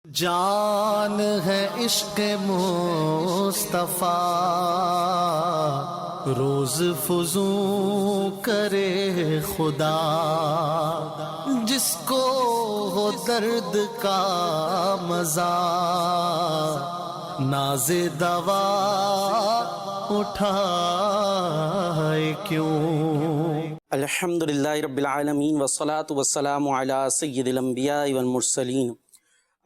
جان ہے عشق مصطفیٰ، روز فزوں کرے خدا، جس کو ہو درد کا مزہ، ناز دوا اٹھائے کیوں۔ الحمدللہ رب العالمین والصلاة والسلام علی سید الانبیاء والمرسلین،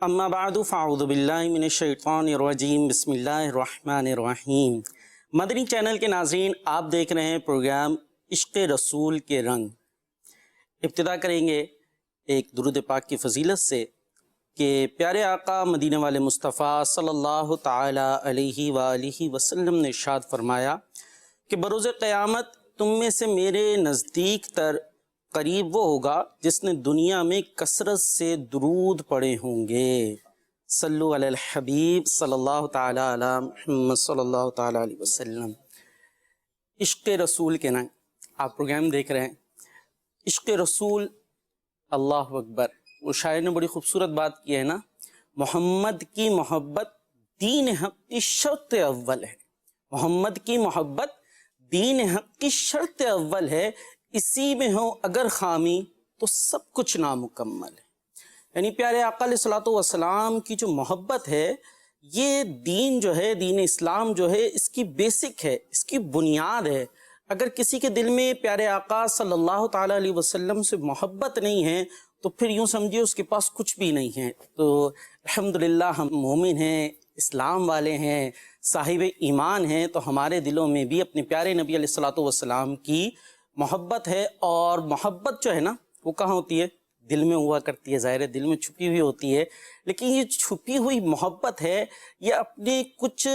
اما بعد فاعوذ باللہ من الشیطان الرجیم، بسم اللہ الرحمن الرحیم۔ مدنی چینل کے ناظرین، آپ دیکھ رہے ہیں پروگرام عشق رسول کے رنگ۔ ابتدا کریں گے ایک درود پاک کی فضیلت سے کہ پیارے آقا مدینہ والے مصطفیٰ صلی اللہ تعالی علیہ وآلہ وسلم نے ارشاد فرمایا کہ بروز قیامت تم میں سے میرے نزدیک تر قریب وہ ہوگا جس نے دنیا میں کثرت سے درود پڑھے ہوں گے۔ صلو علی الحبیب صلی اللہ تعالی علی محمد صلی اللہ تعالی علیہ وسلم۔ عشق رسول کے رنگ، آپ پروگرام دیکھ رہے ہیں۔ عشق رسول، اللہ اکبر، وہ شاعر نے بڑی خوبصورت بات کی ہے نا، محمد کی محبت دین حق کی شرط اول ہے۔ محمد کی محبت دین حق کی شرط اول ہے، اسی میں ہو اگر خامی تو سب کچھ نامکمل ہے۔ یعنی پیارے آقا علیہ الصلوۃ والسلام کی جو محبت ہے، یہ دین جو ہے، دین اسلام جو ہے، اس کی بیسک ہے، اس کی بنیاد ہے۔ اگر کسی کے دل میں پیارے آقا صلی اللہ تعالیٰ علیہ وسلم سے محبت نہیں ہے تو پھر یوں سمجھیے اس کے پاس کچھ بھی نہیں ہے۔ تو الحمدللہ ہم مومن ہیں، اسلام والے ہیں، صاحب ایمان ہیں، تو ہمارے دلوں میں بھی اپنے پیارے نبی علیہ الصلوۃ والسلام کی محبت ہے۔ اور محبت جو ہے نا، وہ کہاں ہوتی ہے؟ دل میں ہوا کرتی ہے، ظاہر ہے دل میں چھپی ہوئی ہوتی ہے، لیکن یہ چھپی ہوئی محبت ہے، یہ اپنے کچھ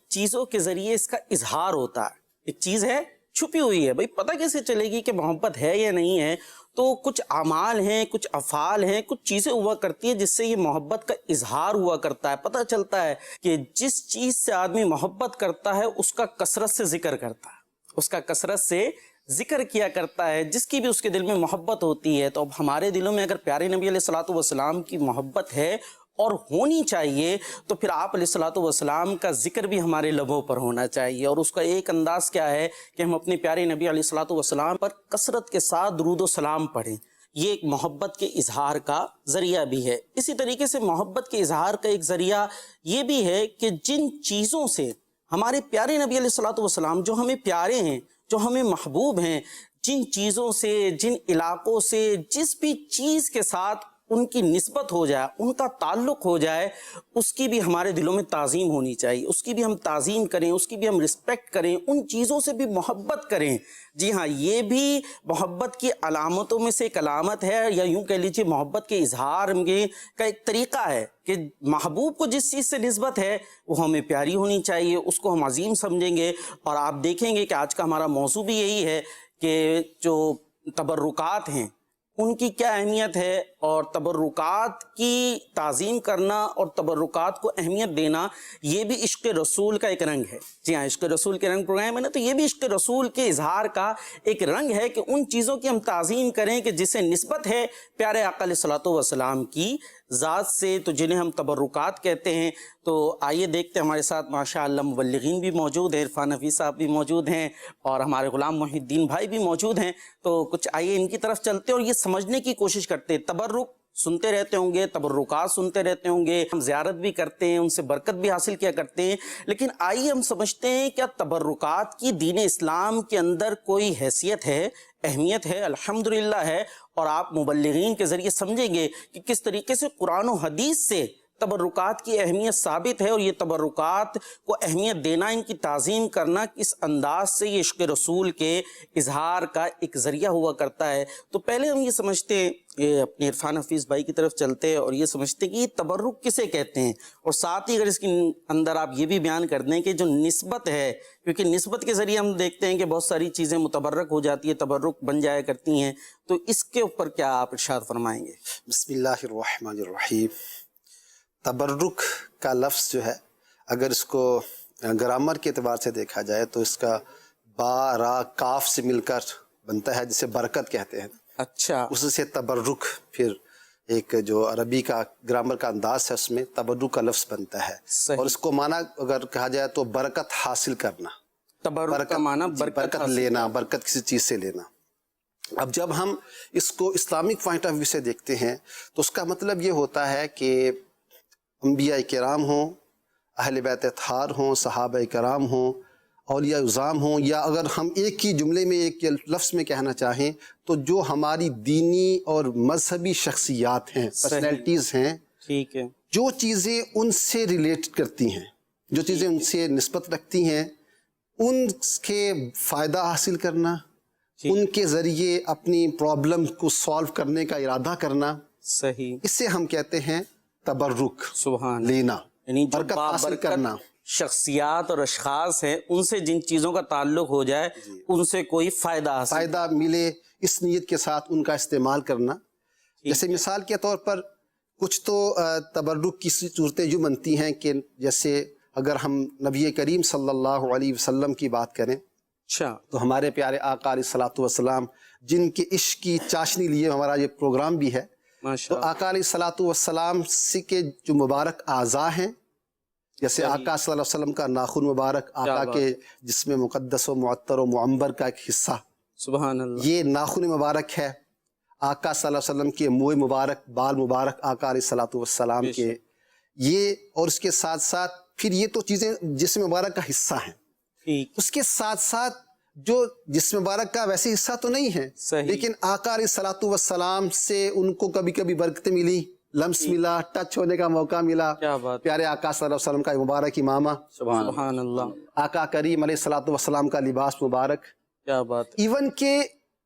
چیزوں کے ذریعے اس کا اظہار ہوتا ہے۔ ایک چیز ہے چھپی ہوئی ہے، بھئی پتہ کیسے چلے گی کہ محبت ہے یا نہیں ہے؟ تو کچھ اعمال ہیں، کچھ افعال ہیں، کچھ چیزیں ہوا کرتی ہیں جس سے یہ محبت کا اظہار ہوا کرتا ہے۔ پتہ چلتا ہے کہ جس چیز سے آدمی محبت کرتا ہے اس کا کثرت سے ذکر کرتا ہے، اس کا کثرت سے ذکر کیا کرتا ہے، جس کی بھی اس کے دل میں محبت ہوتی ہے۔ تو اب ہمارے دلوں میں اگر پیارے نبی علیہ الصلوۃ والسلام کی محبت ہے اور ہونی چاہیے، تو پھر آپ علیہ الصلوۃ والسلام کا ذکر بھی ہمارے لبوں پر ہونا چاہیے۔ اور اس کا ایک انداز کیا ہے کہ ہم اپنے پیارے نبی علیہ الصلوۃ والسلام پر کثرت کے ساتھ درود و سلام پڑھیں۔ یہ ایک محبت کے اظہار کا ذریعہ بھی ہے۔ اسی طریقے سے محبت کے اظہار کا ایک ذریعہ یہ بھی ہے کہ جن چیزوں سے ہمارے پیارے نبی علیہ الصلوۃ والسلام جو ہمیں پیارے ہیں، جو ہمیں محبوب ہیں، جن چیزوں سے، جن علاقوں سے، جس بھی چیز کے ساتھ ان کی نسبت ہو جائے، ان کا تعلق ہو جائے، اس کی بھی ہمارے دلوں میں تعظیم ہونی چاہیے، اس کی بھی ہم تعظیم کریں، اس کی بھی ہم رسپیکٹ کریں، ان چیزوں سے بھی محبت کریں۔ جی ہاں، یہ بھی محبت کی علامتوں میں سے ایک علامت ہے، یا یوں کہہ لیجیے محبت کے اظہار کا ایک طریقہ ہے کہ محبوب کو جس چیز سے نسبت ہے وہ ہمیں پیاری ہونی چاہیے، اس کو ہم عظیم سمجھیں گے۔ اور آپ دیکھیں گے کہ آج کا ہمارا موضوع بھی یہی ہے کہ جو تبرکات ہیں ان کی کیا اہمیت ہے، اور تبرکات کی تعظیم کرنا اور تبرکات کو اہمیت دینا، یہ بھی عشق رسول کا ایک رنگ ہے۔ جی ہاں، عشق رسول کے رنگ پروگرام ہے نا، تو یہ بھی عشق رسول کے اظہار کا ایک رنگ ہے کہ ان چیزوں کی ہم تعظیم کریں کہ جسے نسبت ہے پیارے آقا علیہ الصلوۃ والسلام کی ذات سے، تو جنہیں ہم تبرکات کہتے ہیں۔ تو آئیے دیکھتے ہیں، ہمارے ساتھ ماشاءاللہ مبلغین بھی موجود ہیں، عرفان حفیظ صاحب بھی موجود ہیں، اور ہمارے غلام محی الدین بھائی بھی موجود ہیں۔ تو کچھ آئیے ان کی طرف چلتے ہیں اور یہ سمجھنے کی کوشش کرتے ہیں۔ تبرک سنتے رہتے ہوں گے، تبرکات سنتے رہتے ہوں گے، ہم زیارت بھی کرتے ہیں، ان سے برکت بھی حاصل کیا کرتے ہیں، لیکن آئیے ہم سمجھتے ہیں کیا تبرکات کی دین اسلام کے اندر کوئی حیثیت ہے، اہمیت ہے؟ الحمدللہ ہے۔ اور آپ مبلغین کے ذریعے سمجھیں گے کہ کس طریقے سے قرآن و حدیث سے تبرکات کی اہمیت ثابت ہے، اور یہ تبرکات کو اہمیت دینا، ان کی تعظیم کرنا کس انداز سے یہ عشق رسول کے اظہار کا ایک ذریعہ ہوا کرتا ہے۔ تو پہلے ہم یہ سمجھتے ہیں، اپنے عرفان حفیظ بھائی کی طرف چلتے ہیں اور یہ سمجھتے ہیں کہ یہ تبرک کسے کہتے ہیں، اور ساتھ ہی اگر اس کے اندر آپ یہ بھی بیان کر دیں کہ جو نسبت ہے، کیونکہ نسبت کے ذریعے ہم دیکھتے ہیں کہ بہت ساری چیزیں متبرک ہو جاتی ہے، تبرک بن جایا کرتی ہیں، تو اس کے اوپر کیا آپ ارشاد فرمائیں گے؟ بسم اللہ الرحمن الرحیم۔ تبرک کا لفظ جو ہے، اگر اس کو گرامر کے اعتبار سے دیکھا جائے تو اس کا با را کاف سے مل کر بنتا ہے، جسے برکت کہتے ہیں۔ اچھا، اس سے تبرک پھر ایک جو عربی کا گرامر کا انداز ہے اس میں تبرک کا لفظ بنتا ہے، صحیح۔ اور اس کو معنی اگر کہا جائے تو برکت حاصل کرنا، تبرک کا معنی برکت حاصل لینا، برکت کسی چیز سے لینا۔ اب جب ہم اس کو اسلامک پوائنٹ آف ویو سے دیکھتے ہیں تو اس کا مطلب یہ ہوتا ہے کہ انبیاء کرام ہوں، اہل بیت اطہار ہوں، صحابہ کرام ہوں، اولیاء عظام ہوں، یا اگر ہم ایک ہی جملے میں ایک لفظ میں کہنا چاہیں تو جو ہماری دینی اور مذہبی شخصیات ہیں، پرسنالٹیز ہیں، ٹھیک ہے، جو چیزیں ان سے ریلیٹ کرتی ہیں، جو چیزیں ان سے نسبت رکھتی ہیں، ان کے فائدہ حاصل کرنا، ان کے ذریعے اپنی پرابلم کو سالو کرنے کا ارادہ کرنا، صحیح، اس سے ہم کہتے ہیں تبرک، سبحان، لینا، یعنی جو برکت حاصل بابرکت کرنا۔ شخصیات اور اشخاص ہیں ان سے جن چیزوں کا تعلق ہو جائے ان سے کوئی فائدہ حاصل، فائدہ ملے، اس نیت کے ساتھ ان کا استعمال کرنا۔ جیسے مثال کے طور پر کچھ تو تبرک کی صورتیں جو بنتی ہیں کہ جیسے اگر ہم نبی کریم صلی اللہ علیہ وسلم کی بات کریں اچھا، تو ہمارے پیارے آقا علیہ الصلوۃ والسلام جن کے عشق کی چاشنی لیے ہمارا یہ پروگرام بھی ہے، ماشاء تو اللہ، آقا علیہ الصلوۃ والسلام سے کے جو مبارک اعضاء ہیں، جیسے آقا صلی اللہ علیہ وسلم کا ناخن مبارک، آقا کے جسم مقدس و معطر و معمبر کا ایک حصہ، سبحان اللہ، یہ ناخن مبارک ہے۔ آقا صلی اللہ علیہ وسلم کے منہ مبارک، بال مبارک آقا علیہ الصلوۃ والسلام کے، یہ، اور اس کے ساتھ ساتھ پھر یہ تو چیزیں جسم مبارک کا حصہ ہیں، ٹھیک، اس کے ساتھ ساتھ جو جسم مبارک کا ویسے حصہ تو نہیں ہے، صحیح، لیکن آقا علیہ الصلوۃ والسلام سے ان کو کبھی کبھی برکتیں ملی، لمس ملا، ٹچ ہونے کا موقع ملا، کیا بات، پیارے آقا صلی اللہ علیہ وسلم کا مبارک امامہ، سبحان اللہ، آقا کریم علیہ الصلوۃ والسلام کا لباس مبارک، کیا بات، ایون کہ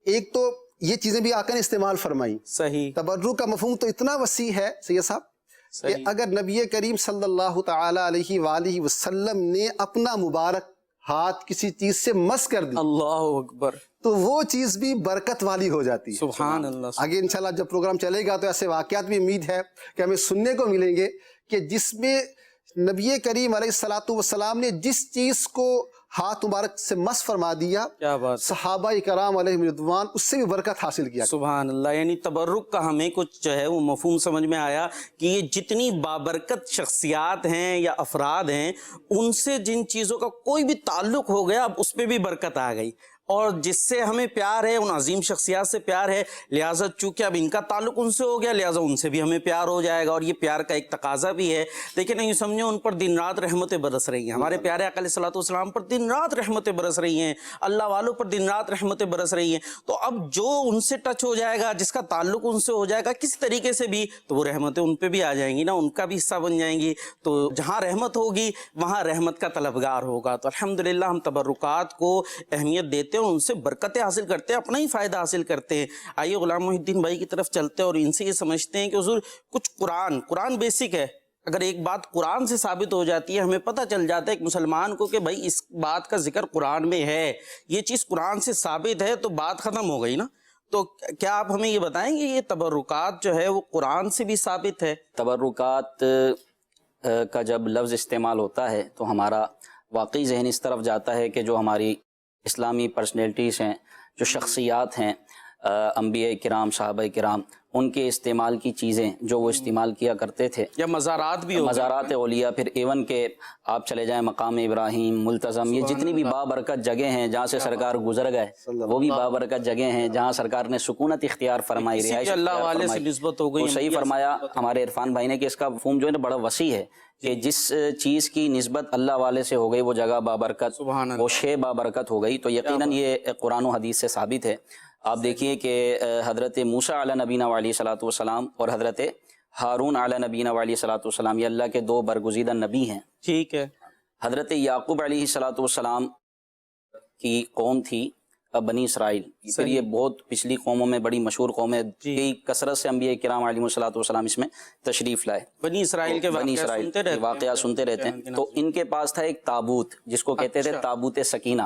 ایک تو یہ چیزیں بھی آقا نے استعمال فرمائی۔ صحیح، تبرک کا مفہوم تو اتنا وسیع ہے سید صاحب کہ صحیح، اگر نبی کریم صلی اللہ تعالی علیہ وآلہ وسلم نے اپنا مبارک ہاتھ کسی چیز سے مس کر دی اللہ اکبر، تو وہ چیز بھی برکت والی ہو جاتی ہے۔ سبحان اللہ، آگے انشاءاللہ جب پروگرام چلے گا تو ایسے واقعات بھی امید ہے کہ ہمیں سننے کو ملیں گے کہ جس میں نبی کریم علیہ الصلوۃ والسلام نے جس چیز کو ہاتھ مبارک سے مس فرما دیا، کیا بات، صحابہ کرام علیہم رضوان اس سے بھی برکت حاصل کیا۔ سبحان اللہ، یعنی تبرک کا ہمیں کچھ جو ہے وہ مفہوم سمجھ میں آیا کہ یہ جتنی بابرکت شخصیات ہیں یا افراد ہیں ان سے جن چیزوں کا کوئی بھی تعلق ہو گیا اب اس پہ بھی برکت آ گئی، اور جس سے ہمیں پیار ہے ان عظیم شخصیات سے پیار ہے، لہٰذا چونکہ اب ان کا تعلق ان سے ہو گیا لہٰذا ان سے بھی ہمیں پیار ہو جائے گا، اور یہ پیار کا ایک تقاضا بھی ہے۔ لیکن یہ سمجھو ان پر دن رات رحمتیں برس رہی ہیں، ہمارے پیارے آقا علیہ الصلوۃ والسلام پر دن رات رحمتیں برس رہی ہیں، اللہ والوں پر دن رات رحمتیں برس رہی ہیں، تو اب جو ان سے ٹچ ہو جائے گا، جس کا تعلق ان سے ہو جائے گا کسی طریقے سے بھی، تو وہ رحمتیں ان پہ بھی آ جائیں گی نا، ان کا بھی حصہ بن جائیں گی، تو جہاں رحمت ہوگی وہاں رحمت کا طلبگار ہوگا۔ تو الحمدللہ ہم تبرکات کو اہمیت دیتے ہیں، ان سے برکت حاصل کرتے ہیں، اپنا ہی فائدہ حاصل کرتے ہیں۔ آئیے غلام محی الدین بھائی کی طرف چلتے ہیں اور ان سے یہ سمجھتے ہیں کہ حضور کچھ قرآن بیسک ہے، اگر ایک بات قرآن سے ثابت ہو جاتی ہے ہمیں پتہ چل جاتا ہے ایک مسلمان کو کہ بھائی اس بات کا ذکر قرآن میں ہے، یہ چیز قرآن سے ثابت ہے، تو بات ختم ہو گئی نا۔ تو کیا آپ ہمیں یہ بتائیں گے یہ تبرکات جو ہے وہ قرآن سے بھی ثابت ہے؟ تبرکات کا جب لفظ استعمال ہوتا ہے تو ہمارا واقعی ذہن اس طرف جاتا ہے کہ جو ہماری اسلامی پرسنالٹیز ہیں، جو شخصیات ہیں، انبیاء کرام، صحابہ کرام، ان کے استعمال کی چیزیں جو وہ استعمال کیا کرتے تھے، یا مزارات بھی مزارات اولیاء، پھر ایون کہ آپ چلے جائیں مقام ابراہیم، ملتزم، یہ جتنی بھی بابرکت جگہ ہیں جہاں سے سرکار گزر گئے وہ بھی بابرکت جگہ ہیں جہاں سرکار نے سکونت اختیار فرمائی، رہائش اللہ والے سے نسبت ہو گئی، وہ صحیح فرمایا ہمارے عرفان بھائی نے کہ اس کا مفہوم جو ہے نا بڑا وسیع ہے کہ جس چیز کی نسبت اللہ والے سے ہو گئی وہ جگہ بابرکت، وہ شے بابرکت ہو گئی، تو یقیناً یہ قرآن و حدیث سے ثابت ہے۔ آپ دیکھیے کہ حضرت موسیٰ علیہ نبینا علیہ صلاۃ والسلام اور حضرت ہارون علیہ نبینا علیہ صلاۃ والسلام یہ اللہ کے دو برگزیدہ نبی ہیں، ٹھیک ہے۔ حضرت یعقوب علیہ صلاۃ والسلام کی قوم تھی بنی اسرائیل، پھر یہ بہت پچھلی قوموں میں بڑی مشہور قوم ہے، کئی کثرت سے انبیاء کرام علیہ الصلوۃ والسلام اس میں تشریف لائے، بنی اسرائیل کے واقعات سنتے رہتے ہیں۔ تو ان کے پاس تھا ایک تابوت جس کو کہتے تھے تابوت سکینہ،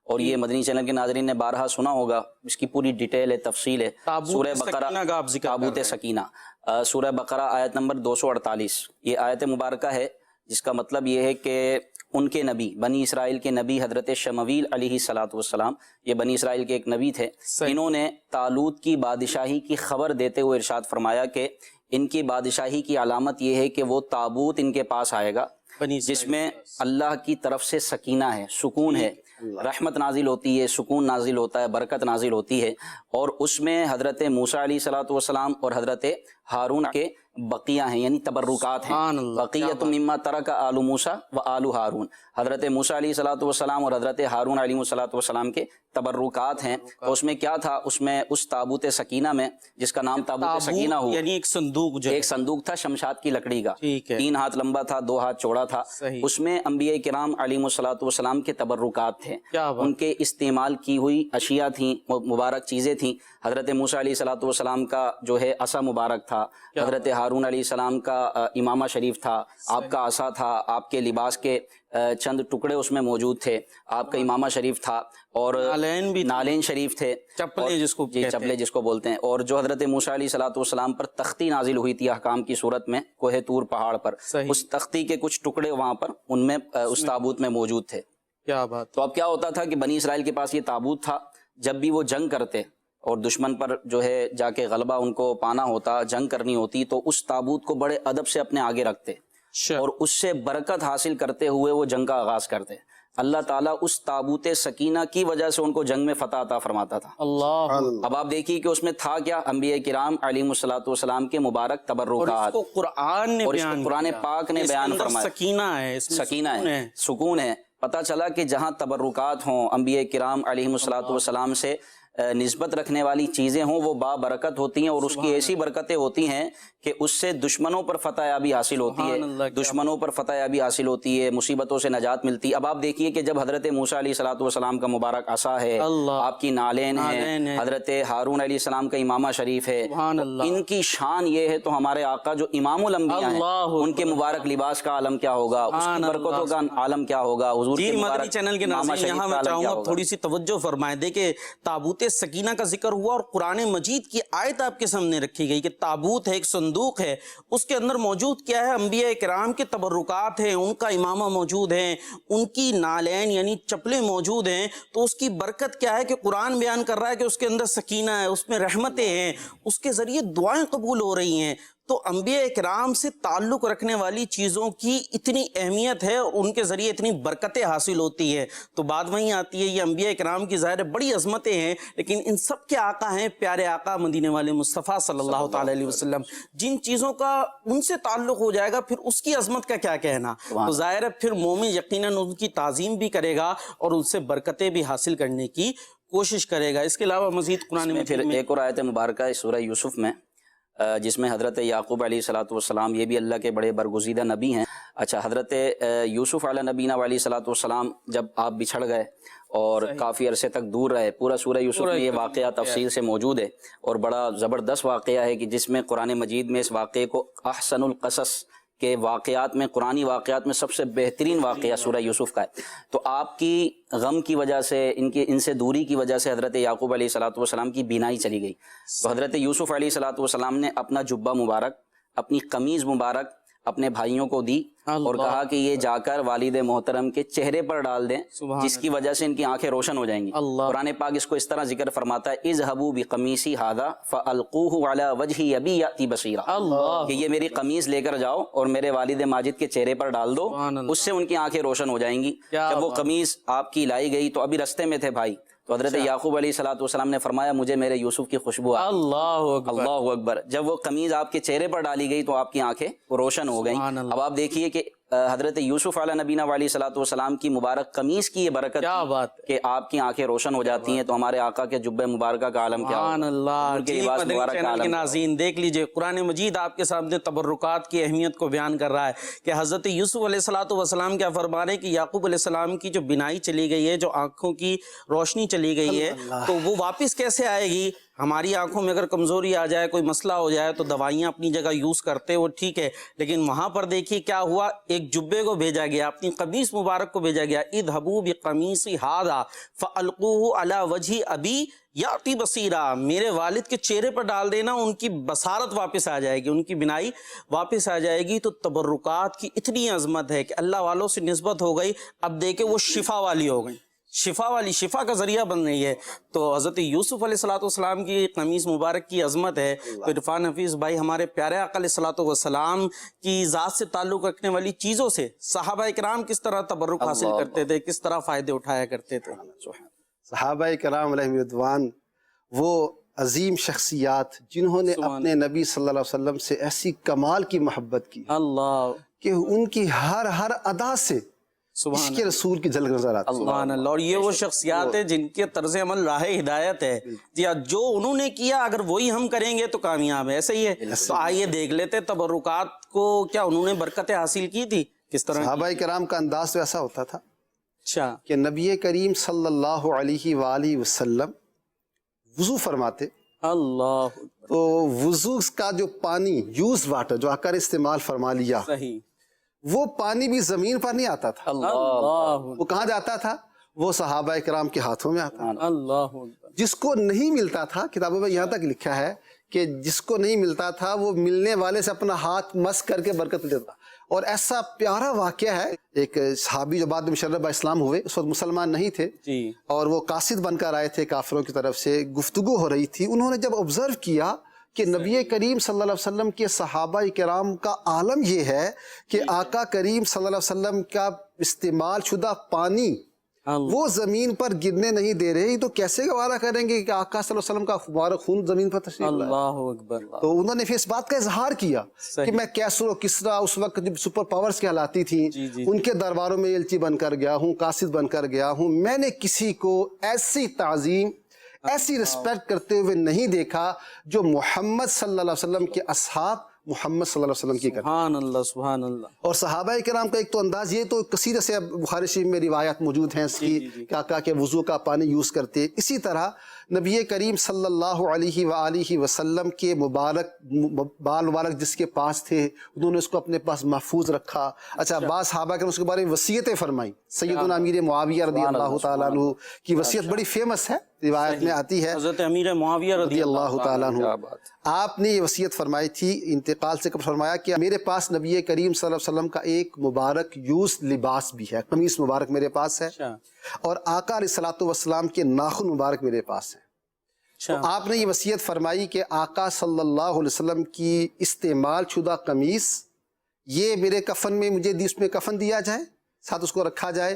اور یہ مدنی چینل کے ناظرین نے بارہا سنا ہوگا، اس کی پوری ڈیٹیل ہے، تفصیل ہے۔ سورہ بقرہ، تابوت سکینہ، سورہ بقرہ آیت نمبر 248، یہ آیت مبارکہ ہے جس کا مطلب یہ ہے کہ ان کے نبی، بنی اسرائیل کے نبی حضرت شمویل علیہ الصلاۃ والسلام، یہ بنی اسرائیل کے ایک نبی تھے، انہوں نے طالوت کی بادشاہی کی خبر دیتے ہوئے ارشاد فرمایا کہ ان کی بادشاہی کی علامت یہ ہے کہ وہ تابوت ان کے پاس آئے گا جس میں اللہ کی طرف سے سکینہ ہے، سکون ہے، رحمت نازل ہوتی ہے، سکون نازل ہوتا ہے، برکت نازل ہوتی ہے، اور اس میں حضرت موسیٰ علیہ الصلاۃ والسلام اور حضرت ہارون کے بقیہ ہیں، یعنی تبرکات ہیں، بقیۃ مما ترک آل موسیٰ و آل ہارون، حضرت موسیٰ علیہ الصلاۃ والسلام اور حضرت ہارون علیہ الصلاۃ والسلام کے تبرکات ہیں۔ تو اس میں کیا تھا، اس میں اس تابوت سکینہ میں، جس کا نام تابوت سکینہ ہوا، یعنی ایک صندوق، جو ایک صندوق تھا شمشاد کی لکڑی کا، ٹھیک ہے، 3 ہاتھ لمبا تھا، 2 ہاتھ چوڑا تھا، اس میں انبیاء کرام علیہ الصلاۃ والسلام کے تبرکات تھے، ان کے استعمال کی ہوئی اشیاء تھیں، مبارک چیزیں تھیں۔ حضرت موسیٰ علیہ الصلاۃ والسلام کا جو ہے عصا مبارک تھا، حضرت ہارون علیہ السلام کا امامہ شریف تھا، آپ کا عصا تھا، آپ کے لباس کے چند ٹکڑے اس میں موجود تھے، آپ کا امامہ شریف تھا، اور نالین شریف تھے، چپلیں جس کو جی چپلے جس کو بولتے ہیں، اور جو حضرت موسیٰ علیہ الصلاۃ والسلام پر تختی نازل ہوئی تھی احکام کی صورت میں کوہ طور پہاڑ پر، اس تختی کے کچھ ٹکڑے وہاں پر ان میں اس تابوت میں موجود تھے۔ کیا بات! تو اب کیا ہوتا تھا کہ بنی اسرائیل کے پاس یہ تابوت تھا، جب بھی وہ جنگ کرتے اور دشمن پر جو ہے جا کے غلبہ ان کو پانا ہوتا، جنگ کرنی ہوتی، تو اس تابوت کو بڑے ادب سے اپنے آگے رکھتے اور اس سے برکت حاصل کرتے ہوئے وہ جنگ کا آغاز کرتے۔ اللہ تعالیٰ اس تابوت سکینہ کی وجہ سے ان کو جنگ میں فتح عطا فرماتا تھا۔ اللہ! اب آپ دیکھیے کہ اس میں تھا کیا، انبیاء کرام علیہ الصلاۃ والسلام کے مبارک تبرکات، اور قرآن نے بیان، قرآن پاک نے بیان فرمایا، سکینہ ہے، سکینہ ہے، سکون ہے۔ پتہ چلا کہ جہاں تبرکات ہوں، انبیاء کرام علیہ الصلاۃ والسلام سے نسبت رکھنے والی چیزیں ہوں، وہ بابرکت ہوتی ہیں، اور اس کی ایسی برکتیں ہوتی ہیں کہ اس سے دشمنوں پر فتح یابی حاصل ہوتی ہے، دشمنوں پر فتح یابی حاصل ہوتی ہے، مصیبتوں سے نجات ملتی ہے۔ اب آپ دیکھیے کہ جب حضرت موسیٰ علیہ الصلاۃ والسلام کا مبارک عصا ہے، آپ کی نالین ہے، حضرت ہارون علیہ السلام کا امامہ شریف ہے، ان کی شان یہ ہے، تو ہمارے آقا جو امام الانبیاء ہیں، ان کے مبارک لباس کا عالم کیا ہوگا، اس کی برکتوں کا عالم کیا ہوگا، حضور کے مدنی چینل کے ناظرین، یہاں میں چاہوں گا تھوڑی سی توجہ فرمائیں۔ دیکھیں، تابوت سکینہ کا ذکر ہوا اور قرآن مجید کی آیت آپ کے سامنے رکھی گئی کہ تابوت ہے، ایک صندوق ہے، اس کے اندر موجود کیا ہے، انبیاء کرام کے تبرکات ہیں، ان کا امامہ موجود ہے، ان کی نالین یعنی چپلیں موجود ہیں۔ تو اس کی برکت کیا ہے کہ قرآن بیان کر رہا ہے کہ اس کے اندر سکینہ ہے، اس میں رحمتیں ہیں، اس کے ذریعے دعائیں قبول ہو رہی ہیں۔ تو انبیاء کرام سے تعلق رکھنے والی چیزوں کی اتنی اہمیت ہے اور ان کے ذریعے اتنی برکتیں حاصل ہوتی ہے۔ تو بات وہیں آتی ہے، یہ انبیاء کرام کی ظاہر بڑی عظمتیں ہیں، لیکن ان سب کے آقا ہیں پیارے آقا مدینے والے مصطفیٰ صلی اللہ تعالی علیہ وسلم۔ جن چیزوں کا ان سے تعلق ہو جائے گا، پھر اس کی عظمت کا کیا کہنا۔ تو ظاہر ہے پھر مومن یقیناً ان کی تعظیم بھی کرے گا اور ان سے برکتیں بھی حاصل کرنے کی کوشش کرے گا۔ اس کے علاوہ مزید قرآن میں پھر ایک اور آیت مبارکہ ہے سورہ یوسف میں، جس میں حضرت یعقوب علیہ الصلاۃ والسلام، یہ بھی اللہ کے بڑے برگزیدہ نبی ہیں۔ اچھا، حضرت یوسف علیہ نبینا علیہ الصلاۃ والسلام جب آپ بچھڑ گئے اور کافی عرصے تک دور رہے، پورا سورہ یوسف میں یہ واقعہ تفصیل سے موجود ہے اور بڑا زبردست واقعہ ہے کہ جس میں قرآن مجید میں اس واقعے کو احسن القصص کے واقعات میں، قرآنی واقعات میں سب سے بہترین واقعہ سورہ یوسف کا ہے۔ تو آپ کی غم کی وجہ سے، ان سے دوری کی وجہ سے حضرت یعقوب علیہ الصلاۃ والسلام کی بینائی چلی گئی۔ تو حضرت یوسف علیہ الصلاۃ والسلام نے اپنا جبہ مبارک، اپنی قمیض مبارک اپنے بھائیوں کو دی اور کہا کہ یہ جا کر والد محترم کے چہرے پر ڈال دیں، جس کی وجہ سے ان کی آنکھیں روشن ہو جائیں گی۔ قرآن پاک اس کو اس طرح ذکر فرماتا ہے، اذهبوا بقمیصی ھذا فالقوه علی وجهی ابی یاتی بصیرا، کہ یہ میری قمیض لے کر جاؤ اور میرے والد ماجد کے چہرے پر ڈال دو، اس سے ان کی آنکھیں روشن ہو جائیں گی۔ جب وہ قمیض آپ کی لائی گئی تو ابھی رستے میں تھے بھائی، تو حضرت یعقوب علیہ الصلاۃ والسلام نے فرمایا مجھے میرے یوسف کی خوشبو آئی۔ اللہ اکبر۔ جب وہ قمیض آپ کے چہرے پر ڈالی گئی تو آپ کی آنکھیں روشن ہو گئیں۔ اب آپ دیکھیے کہ حضرت یوسف علیہ نبینا علیہ الصلاۃ والسلام کی مبارک قمیض کی یہ برکت، کیا بات کہ آپ کی آنکھیں روشن ہو جاتی ہیں، تو ہمارے آقا کے جبہ مبارکہ کا عالم کیا ہوگا۔ اللہ! ناظرین دیکھ لیجئے، قرآن مجید آپ کے سامنے تبرکات کی اہمیت کو بیان کر رہا ہے کہ حضرت یوسف علیہ الصلاۃ والسلام کیا فرما رہے ہیں کہ یعقوب علیہ السلام کی جو بینائی چلی گئی ہے، جو آنکھوں کی روشنی چلی گئی ہے، تو وہ واپس کیسے آئے گی؟ ہماری آنکھوں میں اگر کمزوری آ جائے، کوئی مسئلہ ہو جائے تو دوائیاں اپنی جگہ یوز کرتے وہ ٹھیک ہے، لیکن وہاں پر دیکھیے کیا ہوا، ایک جبے کو بھیجا گیا، اپنی قمیص مبارک کو بھیجا گیا، اذهبوا بقمیصی ھذا فالقوہ علی وجہ ابی یاتی بصیرا، میرے والد کے چہرے پر ڈال دینا، ان کی بصارت واپس آ جائے گی، ان کی بینائی واپس آ جائے گی۔ تو تبرکات کی اتنی عظمت ہے کہ اللہ والوں سے نسبت ہو گئی، اب دیکھیں وہ شفا والی ہو گئی، شفا کا ذریعہ بن رہی ہے۔ تو حضرت یوسف علیہ السلام کی قمیص مبارک کی عظمت ہے، تو عرفان حفیظ بھائی ہمارے پیارے آقا علیہ السلام کی ذات سے تعلق رکھنے والی چیزوں سے صحابہ کرام کس طرح تبرک حاصل کرتے تھے، کس طرح فائدے اٹھایا کرتے تھے۔ صحابہ کرام علیہ رضوان وہ عظیم شخصیات جنہوں نے اپنے نبی صلی اللہ علیہ وسلم سے ایسی کمال کی محبت کی اللہ کہ ان کی ہر ادا سے عشق رسول کی جھلک نظر آتی ہے۔ سبحان اللہ۔ اور یہ وہ شخصیات ہیں جن کے طرز عمل راہ ہدایت ہے، جی جو انہوں نے کیا اگر وہی ہم کریں گے تو کامیاب ہے، ایسے ہی ہے۔ تو آئیے دیکھ لیتے تبرکات کو کیا انہوں نے برکتیں حاصل کی تھی، کس طرح۔ صحابہ کرام کا انداز تو ایسا ہوتا تھا اچھا کہ نبی کریم صلی اللہ علیہ وآلہ وسلم وضو فرماتے، اللہ تو وضو کا جو پانی یوز واٹر جو آقا نے استعمال فرما لیا، صحیح، وہ پانی بھی زمین پر نہیں آتا تھا، اللہ وہ کہاں جاتا تھا؟ وہ صحابہ کرام کے ہاتھوں میں آتا تھا۔ اللہ جس کو نہیں ملتا تھا، کتابوں میں یہاں تک لکھا ہے کہ جس کو نہیں ملتا تھا وہ ملنے والے سے اپنا ہاتھ مس کر کے برکت لیتا۔ اور ایسا پیارا واقعہ ہے، ایک صحابی جو بعد میں مشرف اسلام ہوئے، اس وقت مسلمان نہیں تھے جی، اور وہ قاصد بن کر آئے تھے، کافروں کی طرف سے گفتگو ہو رہی تھی، انہوں نے جب آبزرو کیا کہ نبی کریم صلی اللہ علیہ وسلم کے صحابہ کرام کا عالم یہ ہے کہ آقا کریم صلی اللہ علیہ وسلم کا استعمال شدہ پانی وہ زمین پر گرنے نہیں دے رہے، تو کیسے گوارا کریں گے کہ آقا صلی اللہ علیہ وسلم کا مبارک خون زمین پر تشریف لائے؟ اللہ اکبر۔ تو انہوں نے پھر اس بات کا اظہار کیا کہ میں کیسر و کسرا اس وقت جب سپر پاورز کہلاتی تھیں ان کے درباروں میں ایلچی بن کر گیا ہوں، قاصد بن کر گیا ہوں، میں نے کسی کو ایسی تعظیم ایسی رسپیکٹ کرتے ہوئے نہیں دیکھا جو محمد صلی اللہ علیہ وسلم کے اصحاب محمد صلی اللہ علیہ وسلم کی کرتے۔ سبحان اللہ سبحان اللہ۔ اور صحابہ کرام کا ایک تو انداز، یہ تو کثیر سے بخاری شریف میں روایات موجود ہیں اس کی کہ آقا کے وضو کا پانی یوز کرتے۔ اسی طرح نبی کریم صلی اللہ علیہ وآلہ وسلم کے مبارک بال مبارک جس کے پاس تھے انہوں نے اس کو اپنے پاس محفوظ رکھا۔ اچھا بعض صحابہ کرام اس کے بارے میں وصیتیں فرمائی، سیدنا امیر معاویہ رضی اللہ تعالیٰ عنہ کی وصیت بڑی فیمس ہے، روایت میں آتی ہے، حضرت امیر معاویہ رضی اللہ تعالیٰ عنہ آپ نے یہ وصیت فرمائی تھی انتقال سے قبل، فرمایا کہ میرے پاس نبی کریم صلی اللہ علیہ وسلم کا ایک مبارک یوز لباس بھی ہے، قمیص مبارک میرے پاس ہے، اور آقا علیہ الصلوۃ والسلام کے ناخن مبارک میرے پاس ہیں۔ تو آپ نے یہ وصیت فرمائی کہ آقا صلی اللہ علیہ وسلم کی استعمال شدہ قمیص یہ میرے کفن میں مجھے اس میں کفن دیا جائے، ساتھ اس کو رکھا جائے،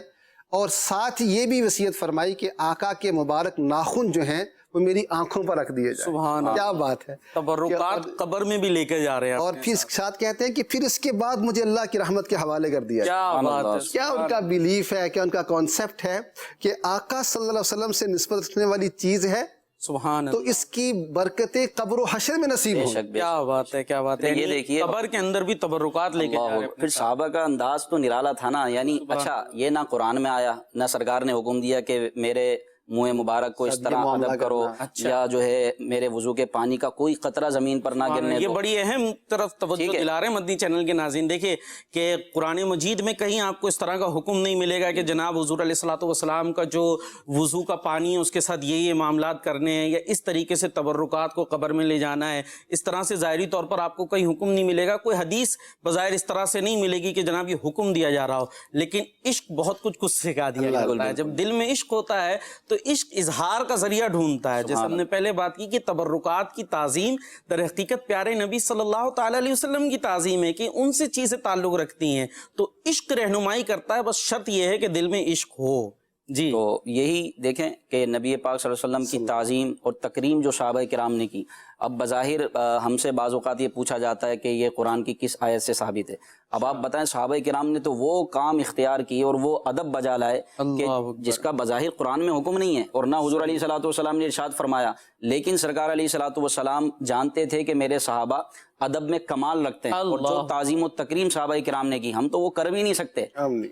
اور ساتھ یہ بھی وصیت فرمائی کہ آقا کے مبارک ناخن جو ہیں وہ میری آنکھوں پر رکھ دیے جائیں۔ سبحان اللہ، کیا بات ہے، تبرکات قبر میں بھی لے کے جا رہے ہیں۔ اور پھر اس کے ساتھ کہتے ہیں کہ پھر اس کے بعد مجھے اللہ کی رحمت کے حوالے کر دیا جائے۔ کیا بات ہے، کیا ان کا بیلیف ہے، کیا ان کا کانسیپٹ ہے کہ آقا صلی اللہ علیہ وسلم سے نسبت رکھنے والی چیز ہے سبحان تو اللہ، اس کی برکتیں قبر و حشر میں نصیب ہوں۔ کیا بات ہے کیا بات ہے۔ یہ دیکھیے قبر کے اندر بھی تبرکات لے کے جا رہے ہیں۔ پھر صحابہ کا انداز تو نرالا تھا نا، یعنی اچھا یہ نہ قرآن میں آیا نہ سرکار نے حکم دیا کہ میرے منہ مبارک کو اس طرح ادب کرو، یا جو ہے میرے وضو کے پانی کا کوئی قطرہ زمین پر نہ گرنے دو۔ یہ بڑی اہم طرف توجہ دلا رہے ہیں مدنی چینل کے ناظرین۔ دیکھیں کہ قرآن مجید میں کہیں آپ کو اس طرح کا حکم نہیں ملے گا کہ جناب حضور علیہ الصلوۃ والسلام کا جو وضو کا پانی ہے اس کے ساتھ یہ معاملات کرنے ہیں، یا اس طریقے سے تبرکات کو قبر میں لے جانا ہے، اس طرح سے ظاہری طور پر آپ کو کوئی حکم نہیں ملے گا، کوئی حدیث بظاہر اس طرح سے نہیں ملے گی کہ جناب یہ حکم دیا جا رہا ہو، لیکن عشق بہت کچھ سکھا دیا جاتا ہے۔ جب دل میں عشق ہوتا ہے تو عشق اظہار کا ذریعہ ڈھونڈتا ہے، جیسے ہم نے پہلے بات کی کہ تبرکات کی تعظیم در حقیقت پیارے نبی صلی اللہ تعالی علیہ وسلم کی تعظیم ہے کہ ان سے چیزیں تعلق رکھتی ہیں، تو عشق رہنمائی کرتا ہے، بس شرط یہ ہے کہ دل میں عشق ہو۔ جی تو یہی دیکھیں کہ نبی پاک صلی اللہ علیہ وسلم کی تعظیم اور تکریم جو صحابہ کرام نے کی، اب بظاہر ہم سے بعض اوقات یہ پوچھا جاتا ہے کہ یہ قرآن کی کس آیت سے ثابت ہے. اب آپ بتائیں صحابہ کرام نے تو وہ کام اختیار کیے اور وہ ادب بجا لائے کہ جس کا بظاہر قرآن میں حکم نہیں ہے اور نہ حضور علیہ الصلوۃ والسلام نے ارشاد فرمایا، لیکن سرکار علیہ الصلوۃ والسلام جانتے تھے کہ میرے صحابہ ادب میں کمال رکھتے ہیں، اور جو تعظیم و تکریم صحابہ کرام نے کی ہم تو وہ کر بھی نہیں سکتے.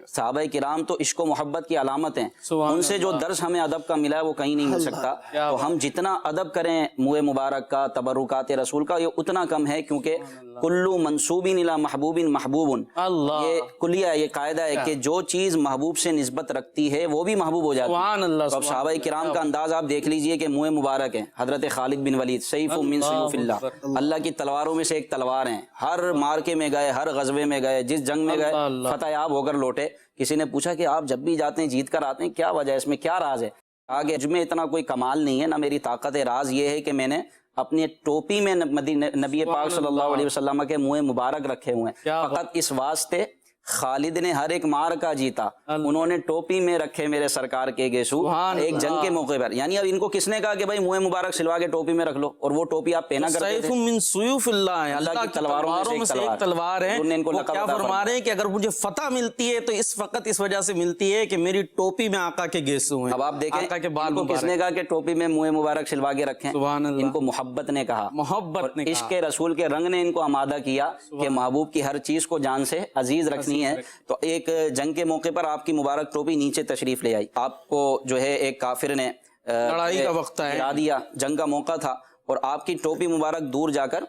صحابہ کرام تو عشق و محبت کی علامت ہیں، ان سے جو درس ہمیں ادب کا ملا ہے وہ کہیں نہیں مل سکتا. تو ہم جتنا ادب کریں منہ مبارک کا، تبرکات رسول کا، یہ اتنا کم ہے، کیونکہ کلو منصوب الی محبوب محبوب، یہ کلیہ، یہ قاعدہ ہے کہ جو چیز محبوب سے نسبت رکھتی ہے وہ بھی محبوب ہو جاتی ہے. تو اب صحابہ کرام کا انداز آپ دیکھ لیجئے کہ منہ مبارک ہے. حضرت خالد بن ولید سیف من سیوف اللہ، اللہ کی تلواروں میں سے ایک تلوار ہیں، ہر مارکے میں گئے، ہر غزوے میں گئے، جس جنگ میں گئے فتح یاب ہو کر لوٹے. کسی نے پوچھا کہ آپ جب بھی جاتے ہیں جیت کر آتے ہیں، کیا وجہ ہے، اس میں کیا راز ہے؟ آگے مجھ میں اتنا کوئی کمال نہیں ہے، نہ میری طاقت ہے. راز یہ ہے کہ میں نے اپنی ٹوپی میں نبی پاک صلی اللہ علیہ وسلم کے منہ مبارک رکھے ہوئے ہیں، فقط اس واسطے خالد نے ہر ایک مار کا جیتا، انہوں نے ٹوپی میں رکھے میرے سرکار کے گیسو ایک جنگ کے موقع پر. یعنی اب ان کو کس نے کہا کہ بھائی منہ مبارک سلوا کے ٹوپی میں رکھ لو، اور وہ ٹوپی آپ پہنا کرتے تھے. من سیوف اللہ، اللہ کی تلواروں میں سے ایک تلوار ہے. وہ کیا فرما رہے ہیں کہ اگر مجھے فتح ملتی ہے تو اس وقت اس وجہ سے ملتی ہے کہ میری ٹوپی میں آقا کے گیسو ہیں. اب آپ دیکھیں ان کو کس نے کہا کہ ٹوپی میں منہ مبارک سلوا کے رکھیں؟ ان کو محبت نے کہا، محبت نے، عشق رسول کے رنگ نے ان کو آمادہ کیا کہ محبوب کی ہر چیز کو جان سے عزیز رکھنی ہے. تو ایک جنگ کے موقع پر آپ کی مبارک ٹوپی نیچے تشریف لے آئی، آپ کو جو ہے ایک کافر نے لڑائی کا وقت ہے، گرا دیا، جنگ کا موقع تھا، اور آپ کی ٹوپی مبارک دور جا کر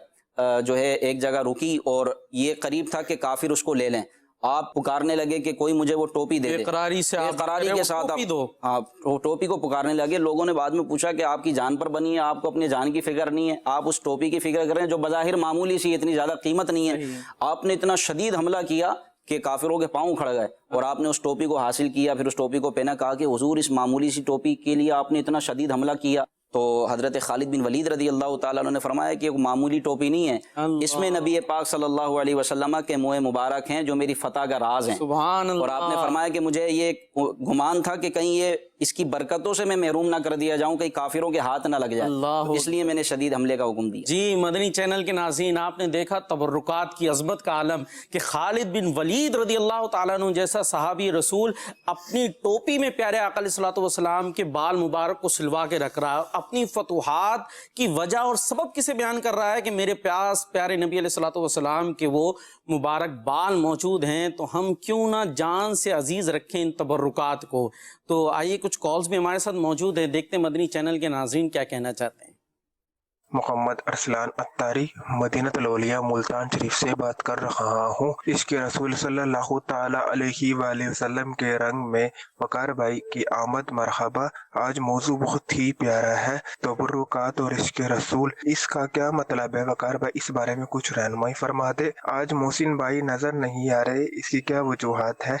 جو ہے ایک جگہ رکی، اور یہ قریب تھا کہ کافر اس کو لے لیں. آپ پکارنے لگے کہ کوئی مجھے وہ ٹوپی دے دے، اقراری کے ساتھ آپ ٹوپی کو پکارنے لگے. لوگوں نے بعد میں پوچھا کہ آپ کی جان پر بنی ہے، آپ کو اپنی جان کی فکر نہیں ہے، آپ اس ٹوپی کی فکر کریں جو بظاہر معمولی سی، اتنی زیادہ قیمت نہیں ہے. آپ نے اتنا شدید حملہ کیا کہ کافروں کے پاؤں کھڑ گئے، اور آپ نے اس ٹوپی کو حاصل کیا، پھر اس ٹوپی کو پہنا. کہا کہ حضور اس معمولی سی ٹوپی کے لیے آپ نے اتنا شدید حملہ کیا. تو حضرت خالد بن ولید رضی اللہ تعالیٰ عنہ نے فرمایا کہ ایک معمولی ٹوپی نہیں ہے، اس میں نبی پاک صلی اللہ علیہ وسلم کے منہ مبارک ہیں جو میری فتح کا راز ہیں. سبحان اللہ. اور آپ نے فرمایا کہ مجھے یہ گمان تھا کہ کہیں یہ اس کی برکتوں سے میں محروم نہ کر دیا جاؤں، کہیں کافروں کے ہاتھ نہ لگ جائے، اس لیے میں نے شدید حملے کا حکم دیا. جی مدنی چینل کے ناظرین، آپ نے دیکھا تبرکات کی عظمت کا عالم کہ خالد بن ولید رضی اللہ تعالیٰ عنہ جیسا صحابی رسول اپنی ٹوپی میں پیارے آقا علیہ الصلوۃ والسلام کے بال مبارک کو سلوا کے رکھ رہا ہے، اپنی فتوحات کی وجہ اور سبب کسے بیان کر رہا ہے کہ میرے پاس پیارے نبی علیہ الصلوۃ والسلام کے وہ مبارک بال موجود ہیں، تو ہم کیوں نہ جان سے عزیز رکھیں ان تبرکات کو. تو آئیے کچھ کالز بھی ہمارے ساتھ موجود ہیں، دیکھتے ہیں مدنی چینل کے ناظرین کیا کہنا چاہتے ہیں. محمد ارسلان اتاری مدینہ الاولیاء ملتان شریف سے بات کر رہا ہوں. عشق رسول صلی اللہ تعالی علیہ وآلہ وسلم کے رنگ میں وقار بھائی کی آمد مرحبا. آج موضوع بہت ہی پیارا ہے، تبرکات اور عشق رسول، اس کا کیا مطلب ہے؟ وقار بھائی اس بارے میں کچھ رہنمائی فرما دے. آج محسن بھائی نظر نہیں آ رہے، اس کی کیا وجوہات ہے؟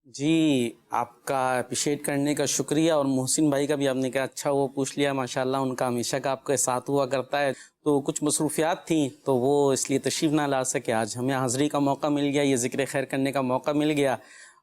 جی آپ کا اپریشیٹ کرنے کا شکریہ، اور محسن بھائی کا بھی آپ نے کہا اچھا وہ پوچھ لیا، ماشاءاللہ ان کا ہمیشہ کا آپ کے ساتھ ہوا کرتا ہے. تو کچھ مصروفیات تھیں تو وہ اس لیے تشریف نہ لا سکے. آج ہمیں حاضری کا موقع مل گیا، یہ ذکر خیر کرنے کا موقع مل گیا،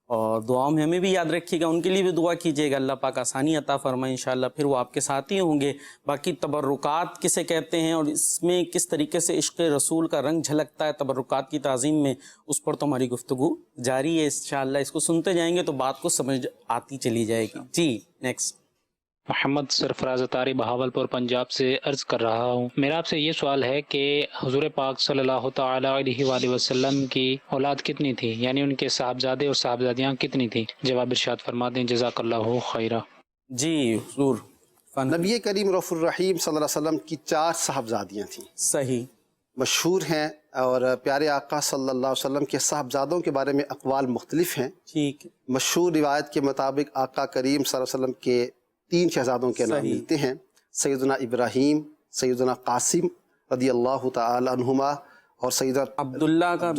اور دعاؤں میں ہمیں بھی یاد رکھیے گا، ان کے لیے بھی دعا کیجیے گا، اللہ پاک آسانی عطا فرمائے انشاءاللہ. پھر وہ آپ کے ساتھ ہی ہوں گے. باقی تبرکات کسے کہتے ہیں اور اس میں کس طریقے سے عشق رسول کا رنگ جھلکتا ہے تبرکات کی تعظیم میں، اس پر تو ہماری گفتگو جاری ہے انشاءاللہ. اس کو سنتے جائیں گے تو بات کو سمجھ آتی چلی جائے گی. جی نیکسٹ. محمد سرفراز اتاری بہاولپور پنجاب سے عرض کر رہا ہوں. میرا آپ سے یہ سوال ہے کہ حضور پاک صلی اللہ تعالی علیہ وآلہ وسلم کی اولاد کتنی تھی، یعنی ان کے صاحبزادے اور صاحبزادیاں کتنی تھیں؟ جواب ارشاد فرما دیں، جزاک اللہ خیرہ. جی حضور. نبی کریم رؤوف الرحیم صلی اللہ علیہ وسلم کی 4 صاحبزادیاں تھیں، صحیح مشہور ہیں، اور پیارے آقا صلی اللہ علیہ وسلم کے صاحبزادوں کے بارے میں اقوال مختلف ہیں. ٹھیک. مشہور روایت کے مطابق آقا کریم صلی اللہ علیہ وسلم کے 3 شہزادوں کے نام ملتے ہیں، سیدنا ابراہیم، سیدنا قاسم رضی اللہ تعالی عنہما، اور سیدنا عبداللہ کا